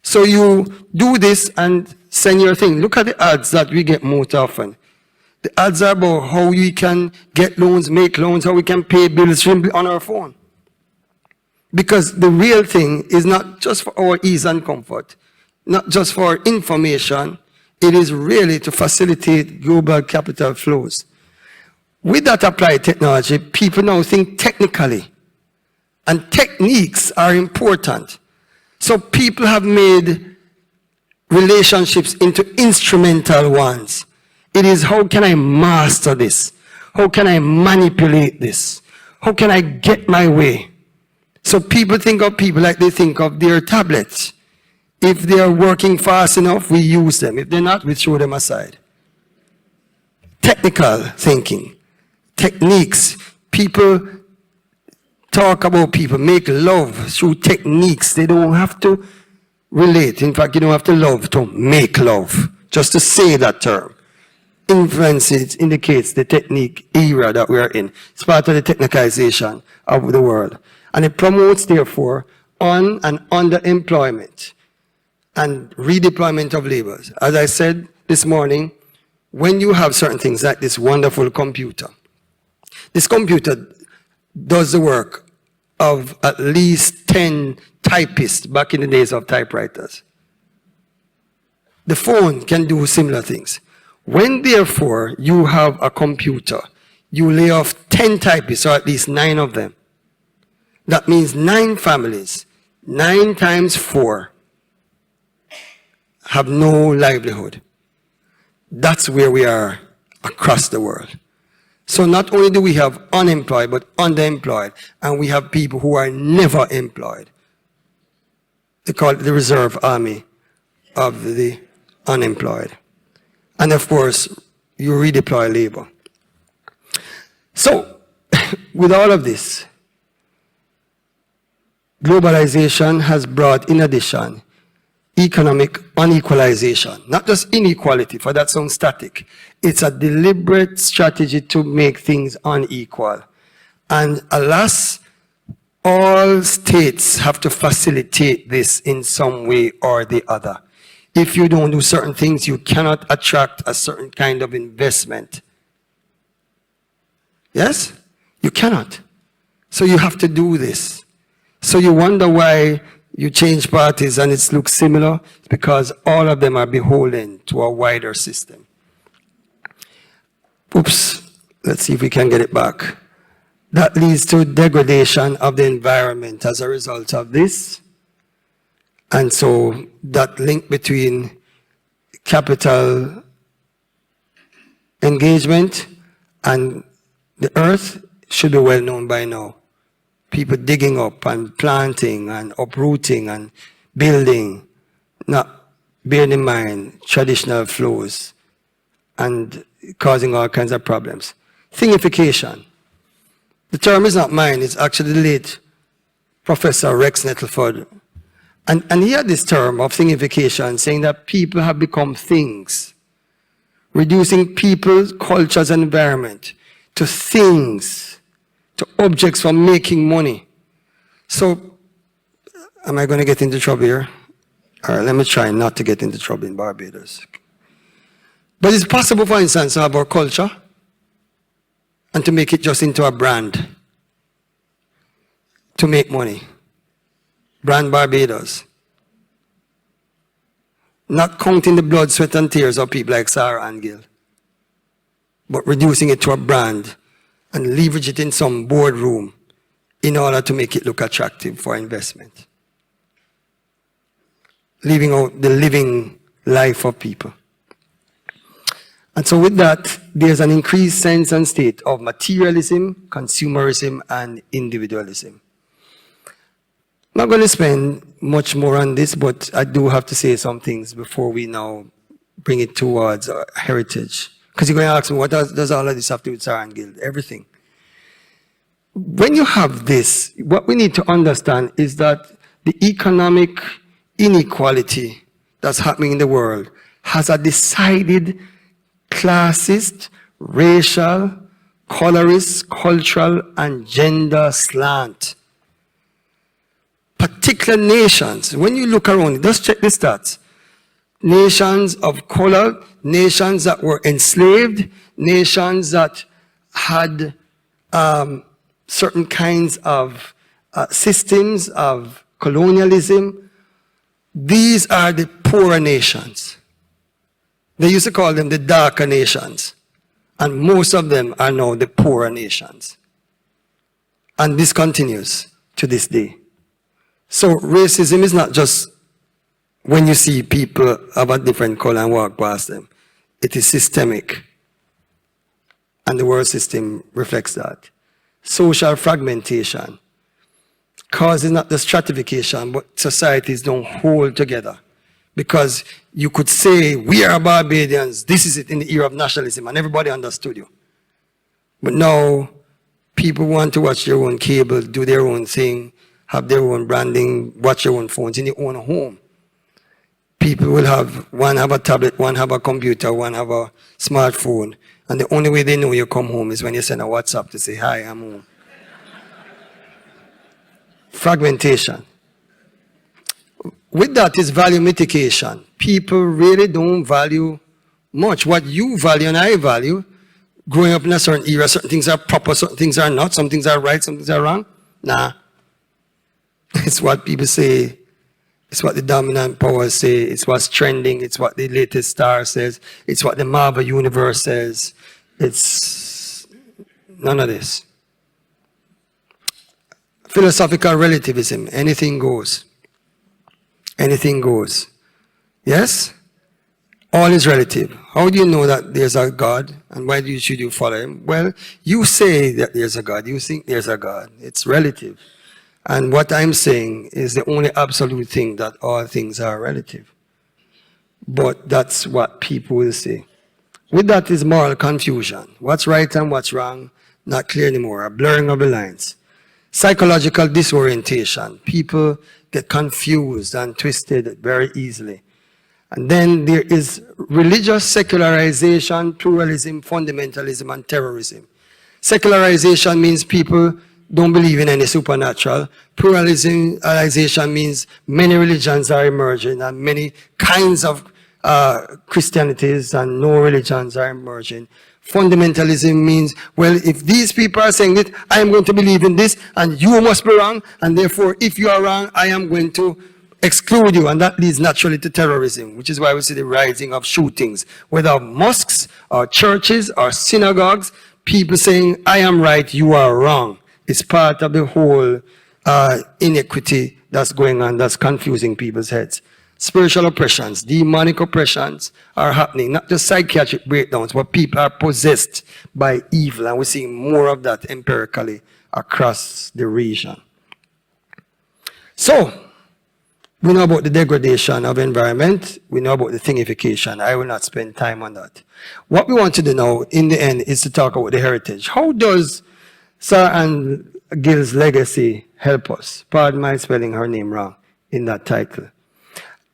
So you do this and send your thing. Look at the ads that we get most often. The ads are about how we can get loans, make loans, how we can pay bills simply on our phone. Because the real thing is not just for our ease and comfort, not just for information, it is really to facilitate global capital flows. With that applied technology, people now think technically, and techniques are important. So people have made relationships into instrumental ones. It is, how can I master this? How can I manipulate this? How can I get my way? So people think of people like they think of their tablets. If they are working fast enough, we use them. If they're not, we throw them aside. Technical thinking, techniques. People talk about people, make love through techniques. They don't have to relate. In fact, you don't have to love to make love. Just to say that term. Influence indicates the technique era that we are in. It's part of the technicalization of the world. And it promotes, therefore, on and underemployment and redeployment of laborers. As I said this morning, when you have certain things like this wonderful computer, this computer does the work of at least 10 typists back in the days of typewriters. The phone can do similar things. When, therefore, you have a computer, you lay off 10 typists, or at least 9 of them. That means 9 families, 9 times 4, have no livelihood. That's where we are across the world. So not only do we have unemployed, but underemployed, and we have people who are never employed. They call it the reserve army of the unemployed. And of course, you redeploy labor. So, with all of this, globalization has brought, in addition, economic unequalization, not just inequality, for that sounds static. It's a deliberate strategy to make things unequal. And alas, all states have to facilitate this in some way or the other. If you don't do certain things, you cannot attract a certain kind of investment. Yes? You cannot. So you have to do this. So you wonder why you change parties and it looks similar. It's because all of them are beholden to a wider system. Oops. Let's see if we can get it back. That leads to degradation of the environment as a result of this. And so that link between capital engagement and the earth should be well known by now. People digging up and planting and uprooting and building, not bearing in mind traditional flows and causing all kinds of problems. Thingification. The term is not mine, it's actually the late Professor Rex Nettleford. And he had this term of thingification, saying that people have become things, reducing people, cultures, and environment to things, to objects for making money. So, am I going to get into trouble here? All right, let me try not to get into trouble in Barbados. But it's possible, for instance, to have our culture and to make it just into a brand to make money. Brand Barbados. Not counting the blood, sweat, and tears of people like Sarah and Gill, but reducing it to a brand and leverage it in some boardroom in order to make it look attractive for investment. Leaving out the living life of people. And so with that, there's an increased sense and state of materialism, consumerism, and individualism. I'm not going to spend much more on this, but I do have to say some things before we now bring it towards our heritage. Because you're going to ask me, what does all of this have to do with Sarah and Gill? Everything. When you have this, what we need to understand is that the economic inequality that's happening in the world has a decided classist, racial, colorist, cultural, and gender slant. Particular nations, when you look around, just check the stats. Nations of color, nations that were enslaved, nations that had certain kinds of systems of colonialism, these are the poorer nations. They used to call them the darker nations. And most of them are now the poorer nations. And this continues to this day. So racism is not just when you see people of a different color and walk past them. It is systemic. And the world system reflects that. Social fragmentation causes not the stratification, but societies don't hold together. Because you could say, we are Barbadians, this is it in the era of nationalism, and everybody understood you. But now, people want to watch their own cable, do their own thing, have their own branding, watch their own phones in their own home. People will have, one have a tablet, one have a computer, one have a smartphone, and the only way they know you come home is when you send a WhatsApp to say, hi, I'm home. Fragmentation. With that is value mitigation. People really don't value much. What you value and I value, growing up in a certain era, certain things are proper, certain things are not, some things are right, some things are wrong. Nah. It's what people say. It's what the dominant powers say. It's what's trending. It's what the latest star says. It's what the Marvel universe says. It's none of this. Philosophical relativism. Anything goes. Anything goes. Yes? All is relative. How do you know that there's a God? And why should you follow him? Well, you say that there's a God. You think there's a God. It's relative. And what I'm saying is the only absolute thing, that all things are relative. But that's what people will say. With that is moral confusion. What's right and what's wrong, not clear anymore. A blurring of the lines. Psychological disorientation. People get confused and twisted very easily. And then there is religious secularization, pluralism, fundamentalism, and terrorism. Secularization means people don't believe in any supernatural. Pluralization means many religions are emerging and many kinds of Christianities and no religions are emerging. Fundamentalism means, well, if these people are saying it, I am going to believe in this, and you must be wrong, and therefore, if you are wrong, I am going to exclude you, and that leads naturally to terrorism, which is why we see the rising of shootings, whether of mosques, or churches, or synagogues, people saying, I am right, you are wrong. It's part of the whole inequity that's going on, that's confusing people's heads. Spiritual oppressions, demonic oppressions are happening, not just psychiatric breakdowns, but people are possessed by evil, and we're seeing more of that empirically across the region. So, we know about the degradation of environment, we know about the thingification. I will not spend time on that. What we want to do now, in the end, is to talk about the heritage. How does Sarah and Gill's legacy help us? Pardon my spelling her name wrong in that title.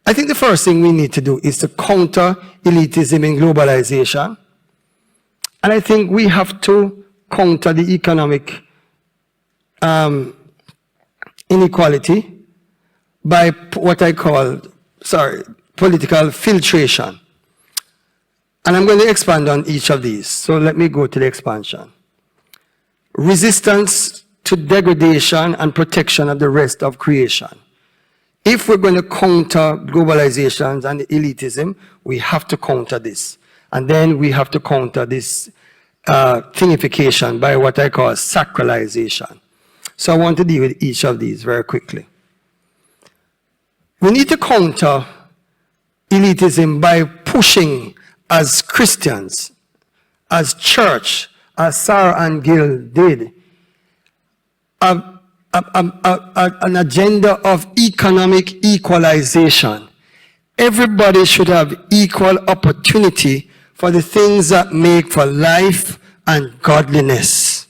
I think the first thing we need to do is to counter elitism and globalization. And I think we have to counter the economic inequality by what I call, political filtration. And I'm going to expand on each of these. So let me go to the expansion. Resistance to degradation and protection of the rest of creation. If we're going to counter globalizations and elitism, we have to counter this. And then we have to counter this thingification, by what I call sacralization. So I want to deal with each of these very quickly. We need to counter elitism by pushing, as Christians, as church, as Sarah and Gill did, an agenda of economic equalization. Everybody should have equal opportunity for the things that make for life and godliness.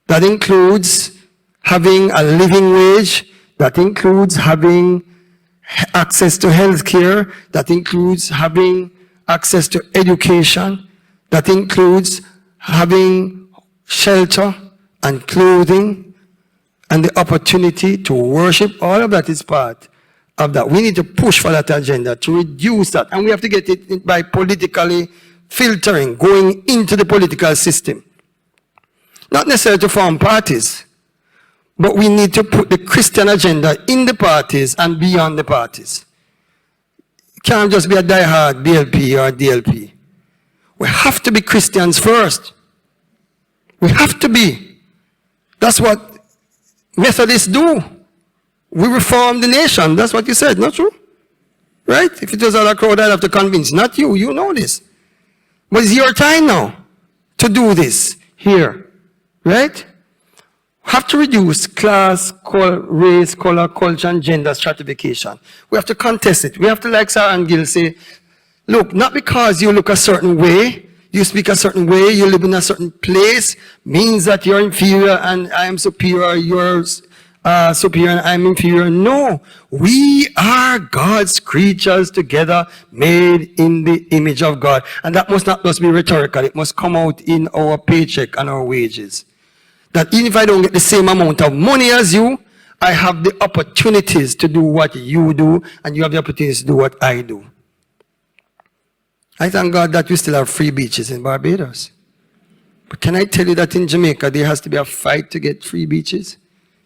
That includes having a living wage, that includes having access to health care, that includes having access to education, that includes having shelter and clothing and the opportunity to worship. All of that is part of that. We need to push for that agenda to reduce that, and we have to get it by politically filtering, going into the political system. Not necessarily to form parties, but we need to put the Christian agenda in the parties and beyond the parties. It can't just be a diehard BLP or DLP. We have to be Christians first. We have to be. That's what Methodists do. We reform the nation. That's what you said, not true? Right? If it was other crowd, I'd have to convince. Not you. You know this. But it's your time now to do this here. Right? Have to reduce class, race, color, culture, and gender stratification. We have to contest it. We have to, like Sarah and Gill, say, look, not because you look a certain way, you speak a certain way, you live in a certain place, means that you're inferior and I am superior, you're superior and I'm inferior. No, we are God's creatures together, made in the image of God. And that must not just be rhetorical, it must come out in our paycheck and our wages. That even if I don't get the same amount of money as you, I have the opportunities to do what you do, and you have the opportunities to do what I do. I thank God that we still have free beaches in Barbados. But can I tell you that in Jamaica, there has to be a fight to get free beaches?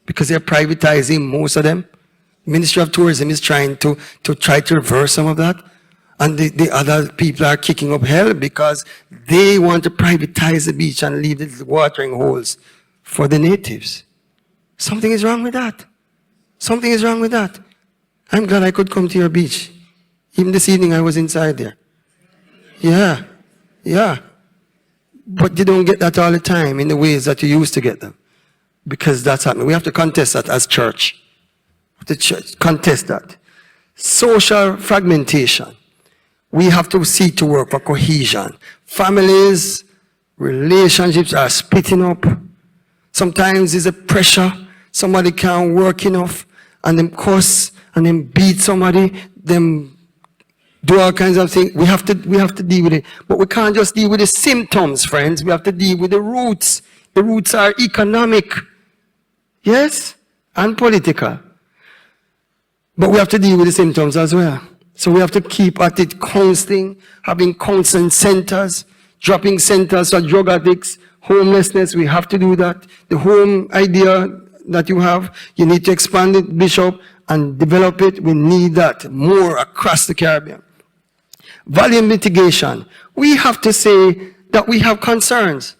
Because they're privatizing most of them. The Ministry of Tourism is trying to reverse some of that. And the other people are kicking up hell because they want to privatize the beach and leave the watering holes for the natives. Something is wrong with that. Something is wrong with that. I'm glad I could come to your beach. Even this evening I was inside there. Yeah, yeah. But you don't get that all the time in the ways that you used to get them. Because that's happening. We have to contest that as church. The church, contest that. Social fragmentation. We have to seek to work for cohesion. Families, relationships are splitting up. Sometimes there's a pressure. Somebody can't work enough, and them cuss, and them beat somebody, them do all kinds of things. We have to deal with it. But we can't just deal with the symptoms, friends. We have to deal with the roots. The roots are economic, yes, and political. But we have to deal with the symptoms as well. So we have to keep at it, counseling, having counseling centers, dropping centers for drug addicts, homelessness. We have to do that. The home idea that you have, you need to expand it, Bishop, and develop it. We need that more across the Caribbean. Value mitigation. We have to say that we have concerns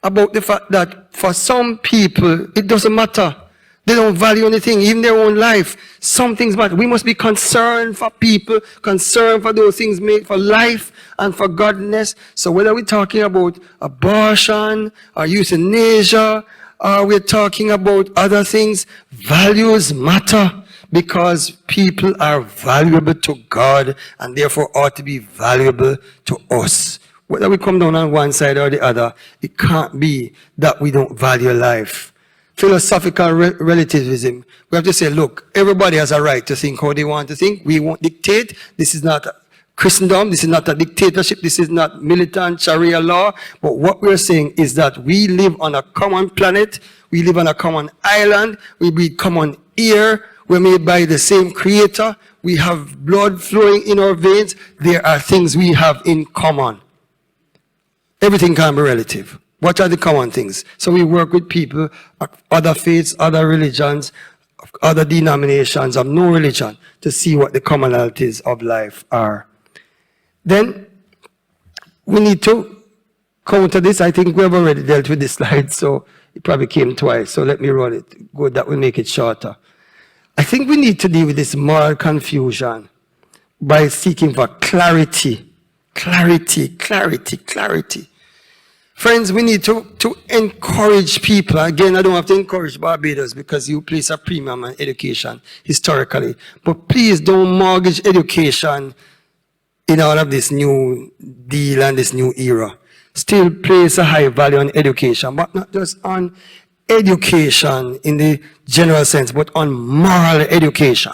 about the fact that for some people, it doesn't matter. They don't value anything, even their own life. Some things matter. We must be concerned for people, concerned for those things made for life and for godliness. So whether we're talking about abortion or euthanasia, or we're talking about other things, values matter because people are valuable to God and therefore ought to be valuable to us. Whether we come down on one side or the other, it can't be that we don't value life. Philosophical relativism. We have to say, look, everybody has a right to think how they want to think. We won't dictate. This is not Christendom. This is not a dictatorship. This is not militant Sharia law. But what we're saying is that we live on a common planet. We live on a common island. We breathe common air. We're made by the same creator. We have blood flowing in our veins. There are things we have in common. Everything can be relative. What are the common things? So we work with people of other faiths, other religions, other denominations of no religion to see what the commonalities of life are. Then we need to counter this. I think we have already dealt with this slide, so it probably came twice. So let me roll it. Good, that will make it shorter. I think we need to deal with this moral confusion by seeking for clarity. Clarity, clarity, clarity. Friends, we need to encourage people. Again, I don't have to encourage Barbados because you place a premium on education historically. But please don't mortgage education in all of this new deal and this new era. Still place a high value on education, but not just on education in the general sense, but on moral education.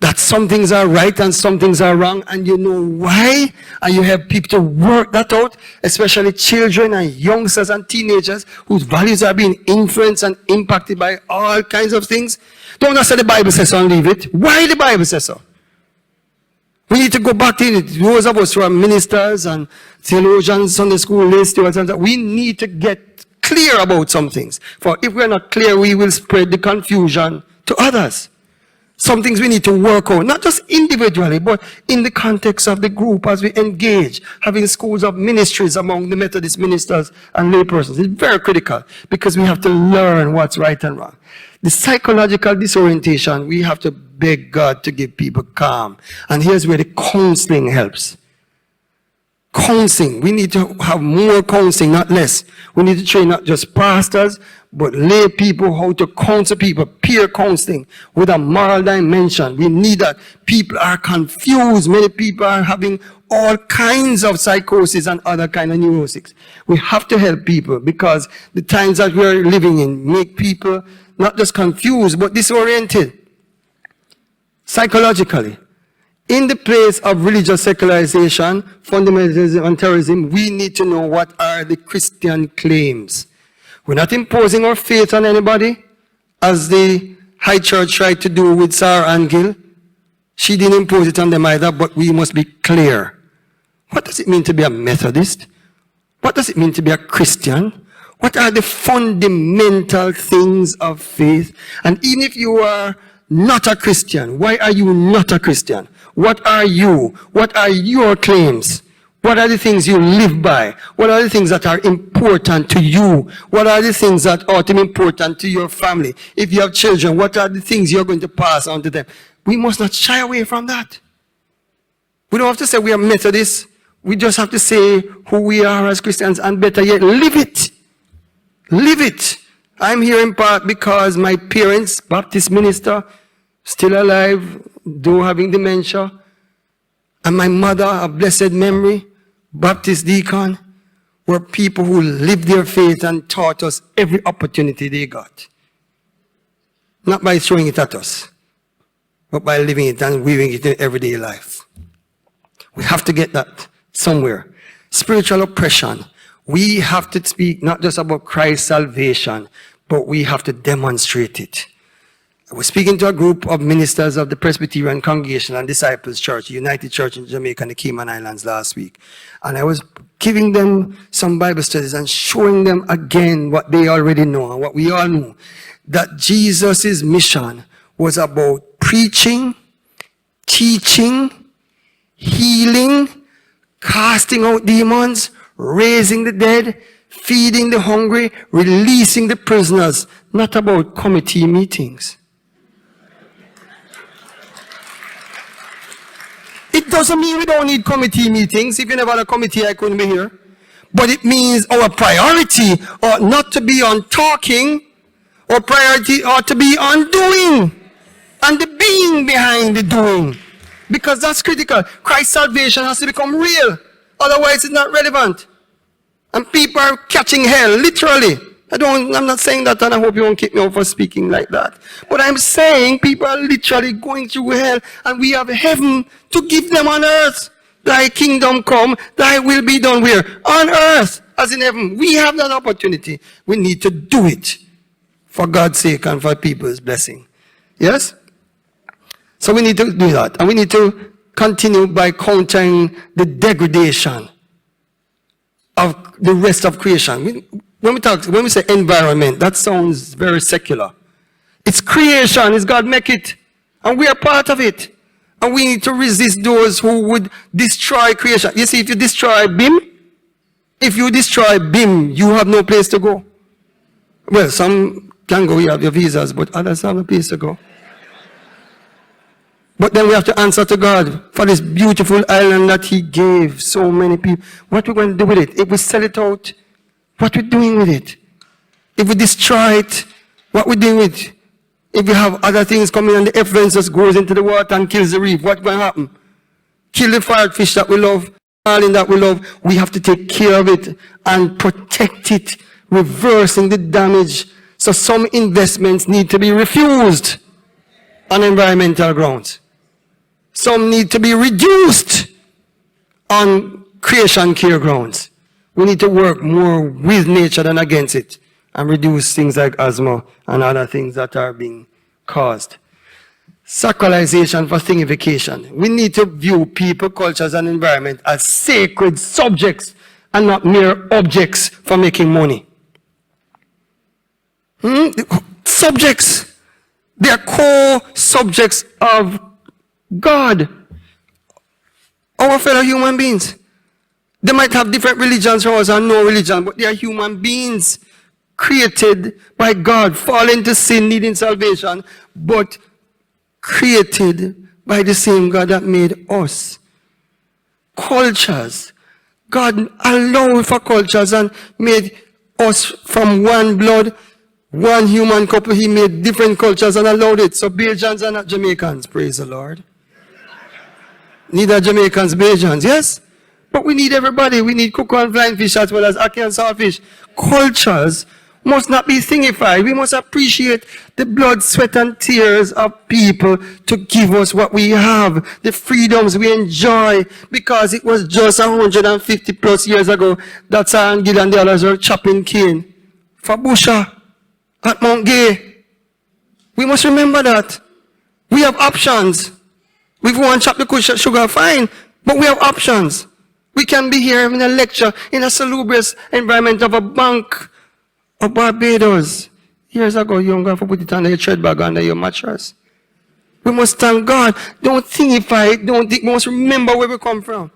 That some things are right and some things are wrong, and you know why, and you have people to work that out, especially children and youngsters and teenagers whose values are being influenced and impacted by all kinds of things. Don't just say the Bible says so and leave it. Why the Bible says so? We need to go back to it. Those of us who are ministers and theologians, Sunday school list, we need to get clear about some things. For if we're not clear, we will spread the confusion to others. Some things we need to work on, not just individually, but in the context of the group as we engage, having schools of ministries among the Methodist ministers and laypersons. It's very critical because we have to learn what's right and wrong. The psychological disorientation, we have to beg God to give people calm. And here's where the counseling helps. Counseling. We need to have more counseling, not less. We need to train not just pastors, but lay people how to counsel people, peer counseling with a moral dimension. We need that. People are confused. Many people are having all kinds of psychosis and other kind of neuroses. We have to help people because the times that we are living in make people not just confused, but disoriented psychologically. In the place of religious secularization, fundamentalism, and terrorism, we need to know what are the Christian claims. We're not imposing our faith on anybody, as the High Church tried to do with Sarah and Gill. She didn't impose it on them either, but we must be clear. What does it mean to be a Methodist? What does it mean to be a Christian? What are the fundamental things of faith? And even if you are not a Christian, why are you not a Christian? What are you? What are your claims? What are the things you live by? What are the things that are important to you? What are the things that ought to be important to your family? If you have children, what are the things you're going to pass on to them? We must not shy away from that. We don't have to say we are Methodists. We just have to say who we are as Christians, and better yet, live it. Live it. I'm here in part because my parents, Baptist minister, still alive, though having dementia, and my mother, a blessed memory, Baptist deacon, were people who lived their faith and taught us every opportunity they got. Not by throwing it at us, but by living it and weaving it in everyday life. We have to get that somewhere. Spiritual oppression. We have to speak not just about Christ's salvation, but we have to demonstrate it. I was speaking to a group of ministers of the Presbyterian Congregation and Disciples Church, United Church in Jamaica and the Cayman Islands last week. And I was giving them some Bible studies and showing them again what they already know and what we all know. That Jesus' mission was about preaching, teaching, healing, casting out demons, raising the dead, feeding the hungry, releasing the prisoners, not about committee meetings. It doesn't mean we don't need committee meetings. If you never had a committee, I couldn't be here. But it means our priority ought not to be on talking, our priority ought to be on doing, and the being behind the doing. Because that's critical. Christ's salvation has to become real. Otherwise, it's not relevant. And people are catching hell, literally. I'm not saying that, and I hope you won't kick me off for speaking like that. But I'm saying people are literally going through hell, and we have heaven to give them on earth. Thy kingdom come, thy will be done where? On earth, as in heaven. We have that opportunity. We need to do it for God's sake and for people's blessing. Yes? So we need to do that. And we need to continue by countering the degradation of the rest of creation. When we say environment, that sounds very secular. It's creation, it's God make it. And we are part of it. And we need to resist those who would destroy creation. You see, if you destroy BIM, If you destroy BIM, you have no place to go. Well, some can go, you have your visas, but others have no place to go. But then we have to answer to God for this beautiful island that He gave so many people. What are we going to do with it? If we sell it out, what are we doing with it? If we destroy it, what are we doing with it? If we have other things coming and the effluence just goes into the water and kills the reef, what's going to happen? Kill the fire fish that we love, marlin that we love. We have to take care of it and protect it, reversing the damage. So some investments need to be refused on environmental grounds. Some need to be reduced on creation care grounds. We need to work more with nature than against it and reduce things like asthma and other things that are being caused. Sacralization for thingification. We need to view people, cultures, and environment as sacred subjects and not mere objects for making money. Subjects. They are core subjects of God. Our fellow human beings. They might have different religions from us or no religion, but they are human beings created by God, fall into sin, needing salvation, but created by the same God that made us. Cultures. God allowed for cultures and made us from one blood, one human couple. He made different cultures and allowed it. So Bajans are not Jamaicans, praise the Lord. Neither Jamaicans, Bajans, yes? But we need everybody. We need cocoa and flying fish as well as ackee and saltfish. Cultures must not be thingified. We must appreciate the blood, sweat, and tears of people to give us what we have, the freedoms we enjoy, because it was just 150 plus years ago that Sir and Gill and the others were chopping cane for Busha at Mount Gay. We must remember that. We have options. If we want to chop the sugar, fine, but we have options. We can be here in a lecture in a salubrious environment of a bank of Barbados. Years ago, you don't have to put it under your tread bag, under your mattress. We must thank God. Don't thingify it. We must remember where we come from.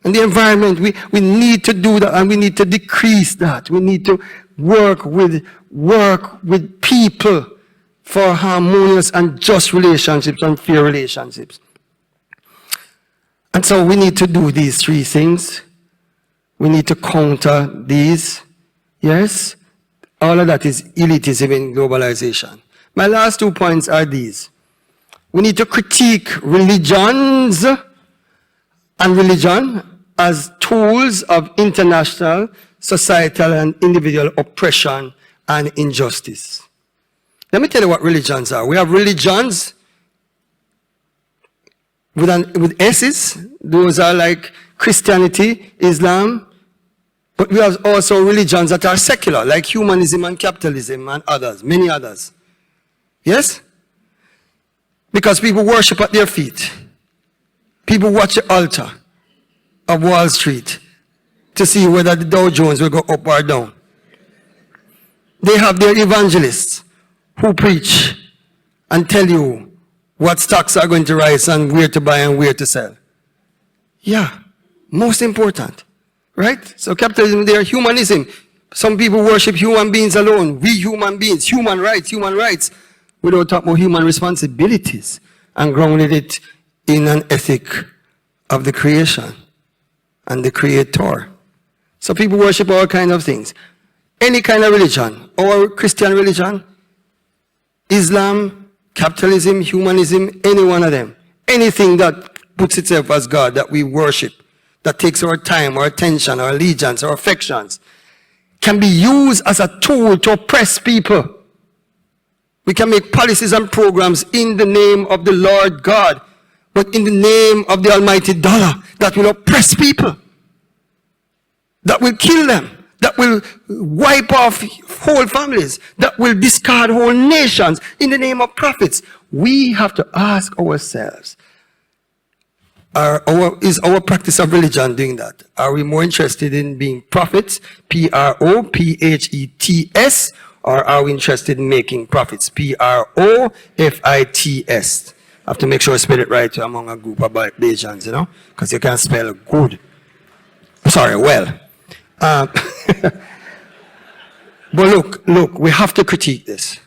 And the environment, we need to do that, and we need to decrease that. We need to work with people for harmonious and just relationships and fair relationships. And so we need to do these three things. We need to counter these. Yes? All of that is elitism in globalization. My last 2 points are these. We need to critique religions and religion as tools of international, societal, and individual oppression and injustice. Let me tell you what religions are. We have religions with S's. Those are like Christianity, Islam. But we have also religions that are secular, like humanism and capitalism and others, many others. Yes? Because people worship at their feet. People watch the altar of Wall Street to see whether the Dow Jones will go up or down. They have their evangelists who preach and tell you what stocks are going to rise and where to buy and where to sell. Yeah, most important, right? So capitalism there, humanism. Some people worship human beings alone. We human beings, human rights, without talking about human responsibilities and grounded it in an ethic of the creation and the creator. So people worship all kinds of things. Any kind of religion, or Christian religion, Islam, capitalism, humanism, any one of them. Anything that puts itself as God, that we worship, that takes our time, our attention, our allegiance, our affections, can be used as a tool to oppress people. We can make policies and programs in the name of the Lord God, but in the name of the almighty dollar that will oppress people, that will kill them, that will wipe off whole families, that will discard whole nations in the name of profits. We have to ask ourselves, is our practice of religion doing that? Are we more interested in being prophets, P-R-O-P-H-E-T-S, or are we interested in making profits, P-R-O-F-I-T-S? I have to make sure I spell it right among a group of Bajans, because you can't spell good. Sorry, well. Uh, but look, we have to critique this.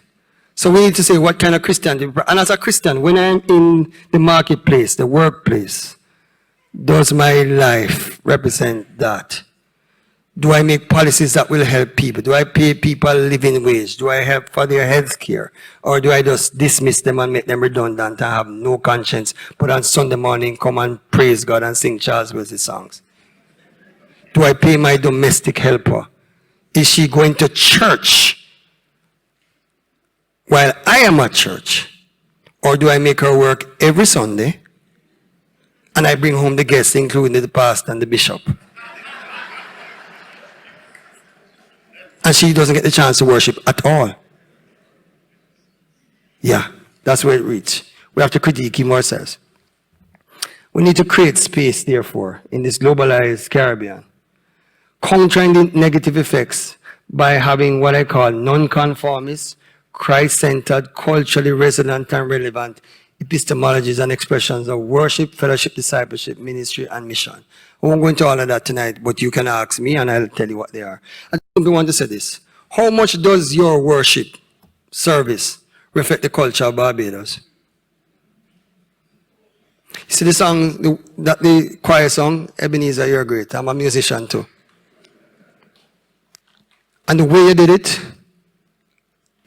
So we need to say what kind of Christianity. And as a Christian, when I'm in the marketplace, the workplace, does my life represent that? Do I make policies that will help people? Do I pay people a living wage? Do I help for their health care? Or do I just dismiss them and make them redundant and have no conscience, but on Sunday morning come and praise God and sing Charles Wesley songs? Do I pay my domestic helper? Is she going to church while I am at church? Or do I make her work every Sunday and I bring home the guests, including the pastor and the bishop? And she doesn't get the chance to worship at all. Yeah, that's where it reaches. We have to critique him ourselves. We need to create space, therefore, in this globalized Caribbean, countering the negative effects by having what I call non-conformist, Christ-centered, culturally resonant and relevant epistemologies and expressions of worship, fellowship, discipleship, ministry, and mission. I won't go into all of that tonight, but you can ask me and I'll tell you what they are. I simply want to say this. How much does your worship service reflect the culture of Barbados? You see the song, the choir song, Ebenezer, You're Great. I'm a musician too. And the way you did it,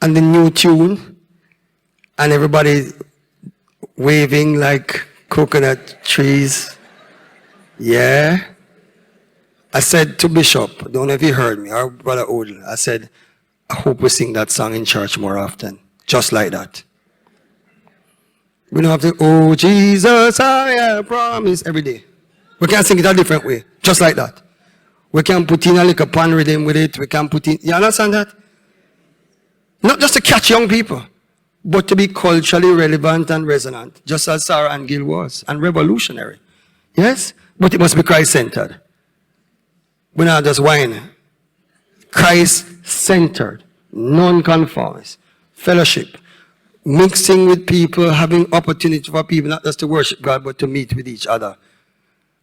and the new tune, and everybody waving like coconut trees. Yeah. I said to Bishop, don't know if he heard me, or Brother Odell, I said, I hope we sing that song in church more often. Just like that. We don't have to, oh Jesus, I promise, every day. We can sing it a different way. Just like that. We can put in a little pan rhythm with it. We can put in, you understand that? Not just to catch young people, but to be culturally relevant and resonant, just as Sarah and Gill was, and revolutionary. Yes? But it must be Christ-centered. We're not just whine. Christ-centered, non-conformist, fellowship, mixing with people, having opportunity for people not just to worship God, but to meet with each other.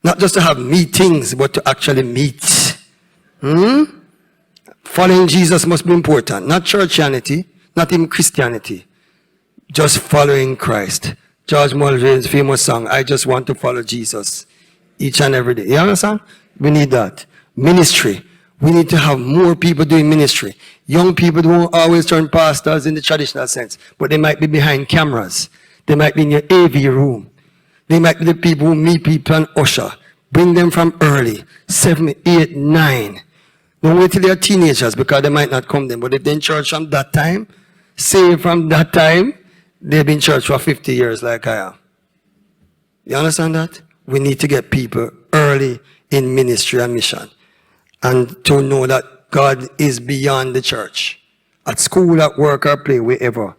Not just to have meetings, but to actually meet. Following Jesus must be important. Not churchianity, not even Christianity. Just following Christ. George Mulvey's famous song, I just want to follow Jesus each and every day. You understand? We need that. Ministry. We need to have more people doing ministry. Young people don't always turn pastors in the traditional sense, but they might be behind cameras. They might be in your AV room. They might be the people who meet people and usher. Bring them from early, 7, 8, 9. Don't wait till they are teenagers because they might not come then. But if they're in church from that time, say from that time, they've been in church for 50 years like I am. You understand that? We need to get people early in ministry and mission. And to know that God is beyond the church. At school, at work, or play, wherever.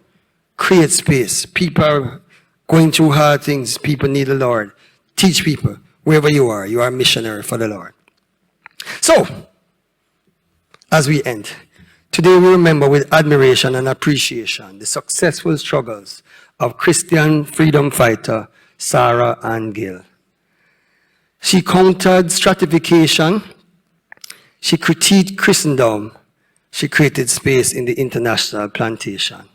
Create space. People are going through hard things. People need the Lord. Teach people. Wherever you are a missionary for the Lord. So, as we end, today we remember with admiration and appreciation the successful struggles of Christian freedom fighter Sarah Ann Gill. She countered stratification, she critiqued Christendom, she created space in the international plantation.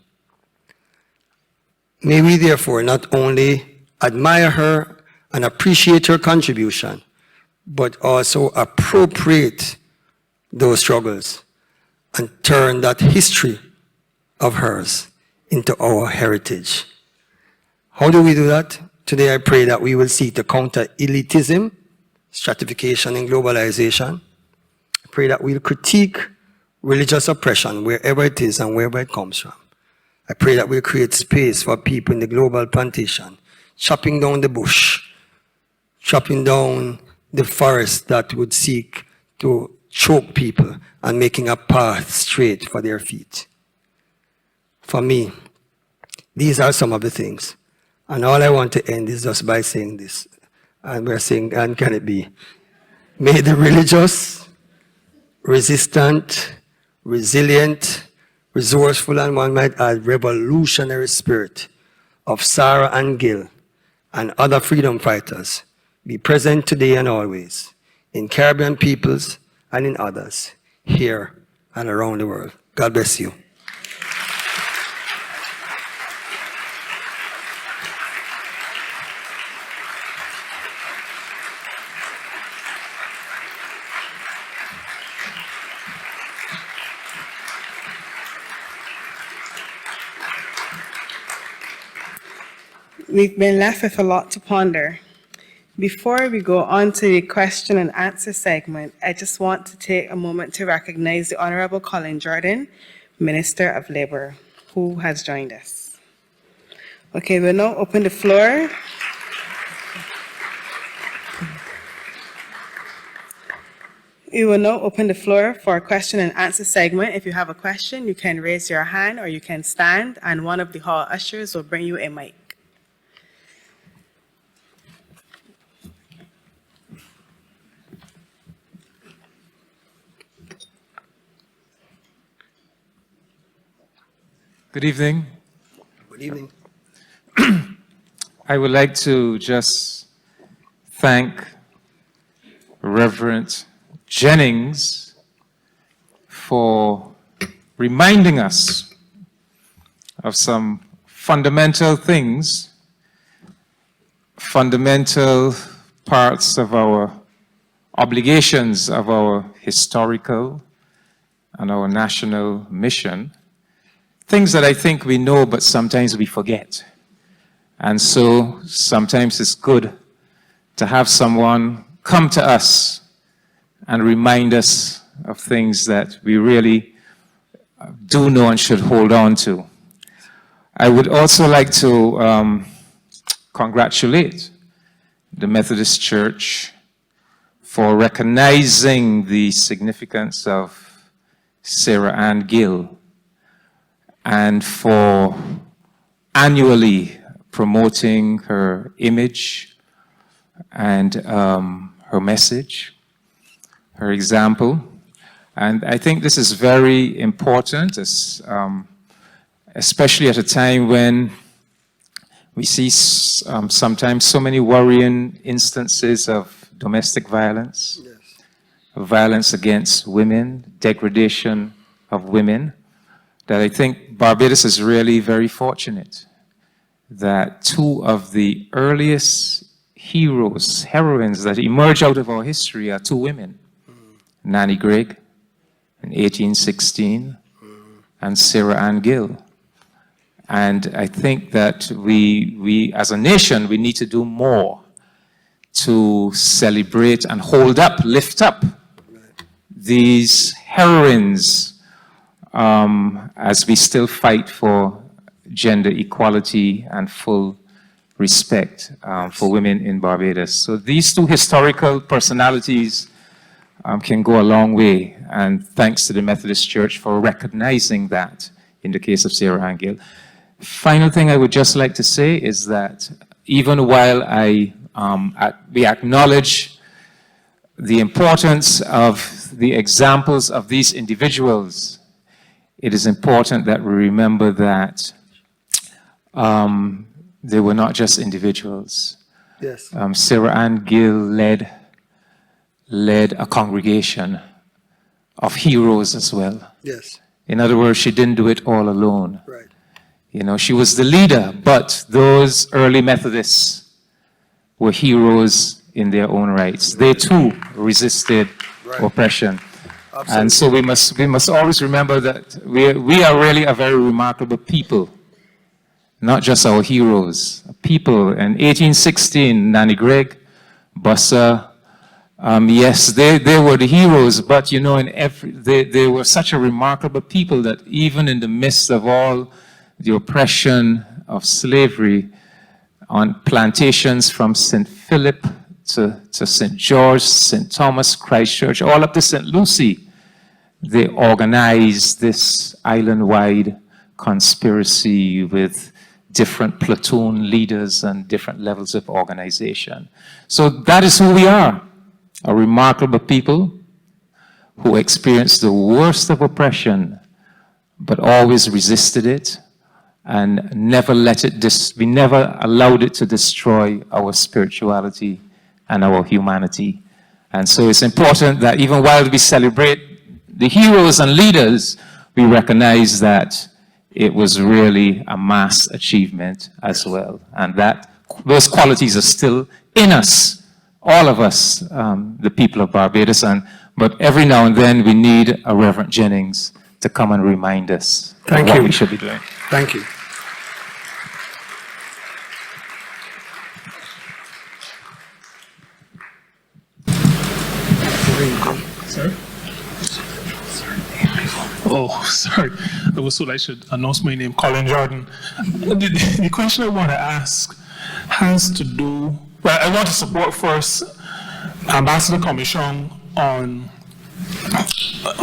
May we therefore not only admire her and appreciate her contribution, but also appropriate those struggles and turn that history of hers into our heritage. How do we do that? Today I pray that we will seek to counter elitism, stratification, and globalization. I pray that we'll critique religious oppression wherever it is and wherever it comes from. I pray that we'll create space for people in the global plantation, chopping down the bush, chopping down the forest that would seek to choke people and making a path straight for their feet. For me, these are some of the things. And all I want to end is just by saying this. And we're saying, and can it be? May the religious, resistant, resilient, resourceful, and one might add, revolutionary spirit of Sarah Ann Gill and other freedom fighters be present today and always in Caribbean peoples and in others, here and around the world. God bless you.
We've been left with a lot to ponder. Before we go on to the question and answer segment, I just want to take a moment to recognize the Honorable Colin Jordan, Minister of Labor, who has joined us. Okay, we'll now open the floor. We will now open the floor for a question and answer segment. If you have a question, you can raise your hand or you can stand, and one of the hall ushers will bring you a mic.
Good evening.
Good evening.
I would like to just thank Reverend Jennings for reminding us of some fundamental things, fundamental parts of our obligations of our historical and our national mission. Things that I think we know, but sometimes we forget. And so sometimes it's good to have someone come to us and remind us of things that we really do know and should hold on to. I would also like to congratulate the Methodist Church for recognizing the significance of Sarah Ann Gill, and for annually promoting her image and her message, her example. And I think this is very important, especially at a time when we see sometimes so many worrying instances of domestic violence,
Yes.
violence against women, degradation of women, that I think Barbados is really very fortunate that two of the earliest heroines that emerge out of our history are two women, Nanny Gregg in 1816 and Sarah Ann Gill. And I think that we as a nation, we need to do more to celebrate and hold up, lift up these heroines as we still fight for gender equality and full respect for women in Barbados. So these two historical personalities can go a long way, and thanks to the Methodist Church for recognizing that in the case of Sarah Ann Gill. Final thing I would just like to say is that even while we acknowledge the importance of the examples of these individuals, it is important that we remember that they were not just individuals.
Yes.
Sarah Ann Gill led a congregation of heroes as well.
Yes.
In other words, she didn't do it all alone.
Right.
You know, she was the leader, but those early Methodists were heroes in their own rights. They too resisted oppression.
Absolutely.
And so we must always remember that we are really a very remarkable people, not just our heroes. People in 1816, Nanny Gregg, Bussa, yes, they were the heroes, but you know, they were such a remarkable people that even in the midst of all the oppression of slavery on plantations from St. Philip to St. George, St. Thomas, Christchurch, all up to St. Lucie, they organized this island-wide conspiracy with different platoon leaders and different levels of organization. So that is who we are, a remarkable people who experienced the worst of oppression, but always resisted it and never we never allowed it to destroy our spirituality and our humanity. And so it's important that even while we celebrate the heroes and leaders, we recognize that it was really a mass achievement as well. And that those qualities are still in us, all of us, the people of Barbados. But every now and then we need a Reverend Jennings to come and remind us of what we should be doing.
Thank you.
Sorry? Oh, sorry. I was told I should announce my name, Colin Jordan. The question I want to ask has to do, well, I want to support first Ambassador Commission on,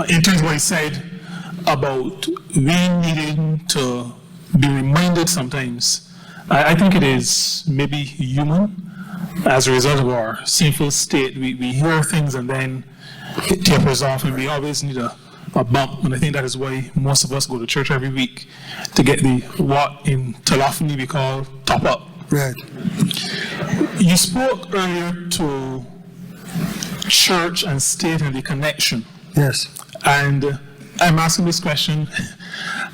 in terms of what he said about we needing to be reminded sometimes. I think it is maybe human as a result of our sinful state. We hear things and then it tapers off, and we always need a bump, and I think that is why most of us go to church every week, to get the, what in telephony we call top up.
Right.
You spoke earlier to church and state and the connection.
Yes.
And I'm asking this question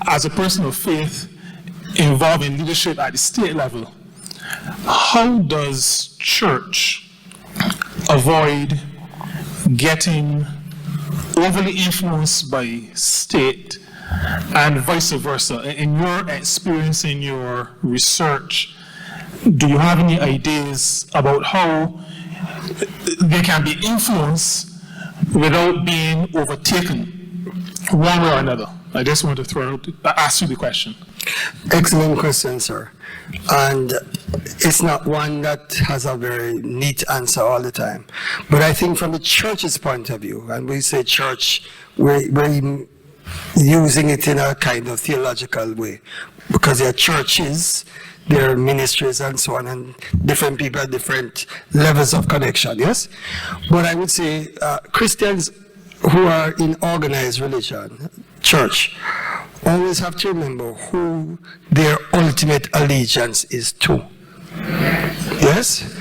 as a person of faith involved in leadership at the state level. How does church avoid getting overly influenced by state and vice versa? In your experience, in your research, do you have any ideas about how they can be influenced without being overtaken one way or another? I just want to ask you the question.
Excellent question, sir. And it's not one that has a very neat answer all the time. But I think from the church's point of view, and we say church, we're using it in a kind of theological way, because there are churches, there are ministries and so on, and different people have different levels of connection, yes? But I would say Christians who are in organized religion, church, always have to remember who their ultimate allegiance is to. Yes?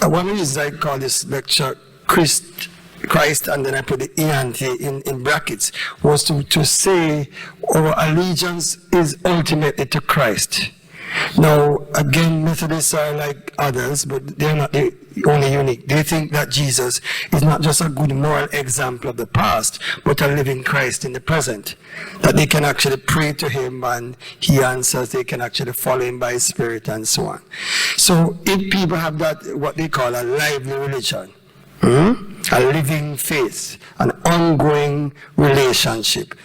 One reason I call this lecture Christ, and then I put the ENT in brackets, was to say our allegiance is ultimately to Christ. Now, again, Methodists are like others, but they're not the only unique. They think that Jesus is not just a good moral example of the past, but a living Christ in the present. That they can actually pray to him and he answers, they can actually follow him by his spirit and so on. So if people have that, what they call a lively religion, a living faith, an ongoing relationship,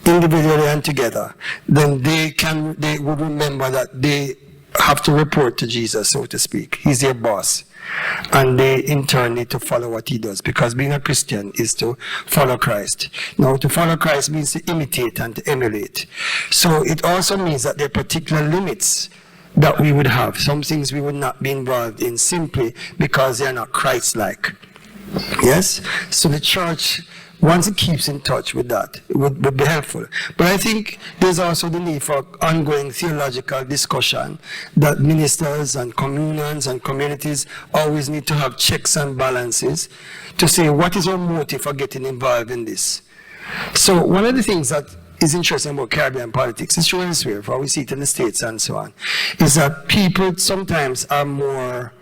individually and together, then they would remember that they have to report to Jesus, so to speak. He's their boss. And they in turn need to follow what he does, because being a Christian is to follow Christ. Now, to follow Christ means to imitate and to emulate. So it also means that there are particular limits that we would have. Some things we would not be involved in simply because they are not Christ-like. Yes? So the church, once it keeps in touch with that, it would be helpful. But I think there's also the need for ongoing theological discussion that ministers and communions and communities always need to have checks and balances to say, what is our motive for getting involved in this? So one of the things that is interesting about Caribbean politics, it's true elsewhere, for we see it in the States and so on, is that people sometimes are more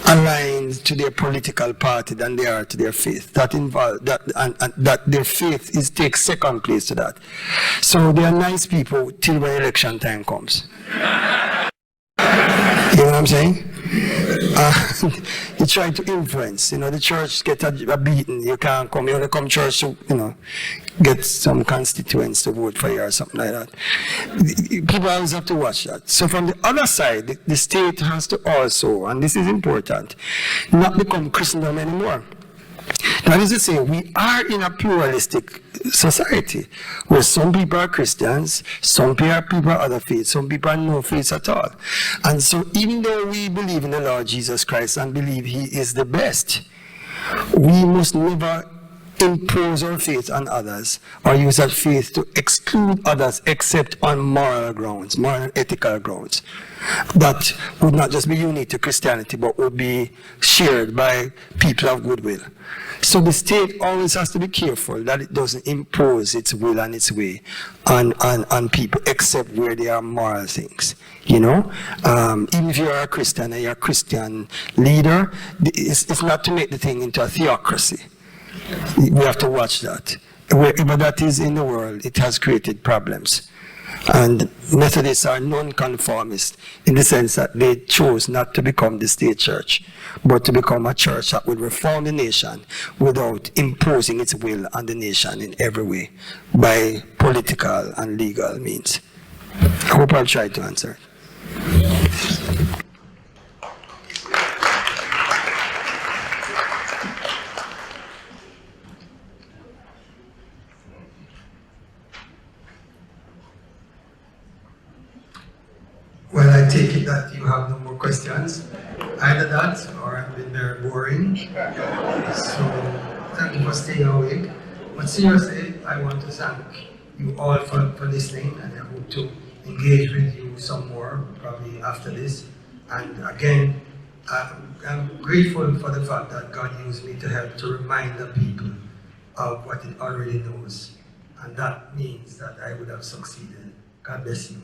aligned to their political party than they are to their faith. That involve that and that their faith takes second place to that. So they are nice people till when election time comes. You know what I'm saying? You try to influence. You know, the church get a beating. You can't come. You only come church to, you know, get some constituents to vote for you or something like that. People always have to watch that. So from the other side, the state has to also, and this is important, not become Christendom anymore. That is to say, we are in a pluralistic society where some people are Christians, some people are other faiths, some people are no faiths at all. And so even though we believe in the Lord Jesus Christ and believe he is the best, we must never impose our faith on others or use that faith to exclude others except on moral grounds, moral and ethical grounds. That would not just be unique to Christianity, but would be shared by people of goodwill. So the state always has to be careful that it doesn't impose its will and its way on people, except where there are moral things. You know, even if you are a Christian and you're a Christian leader, it's not to make the thing into a theocracy. We have to watch that. Wherever that is in the world, it has created problems. And Methodists are non-conformist in the sense that they chose not to become the state church, but to become a church that would reform the nation without imposing its will on the nation in every way by political and legal means. I hope I'll try to answer. Well, I take it that you have no more questions. Either that or I've been very boring. So thank you for staying awake. But seriously, I want to thank you all for listening, and I hope to engage with you some more, probably after this. And again, I'm grateful for the fact that God used me to help to remind the people of what it already knows. And that means that I would have succeeded. God bless you.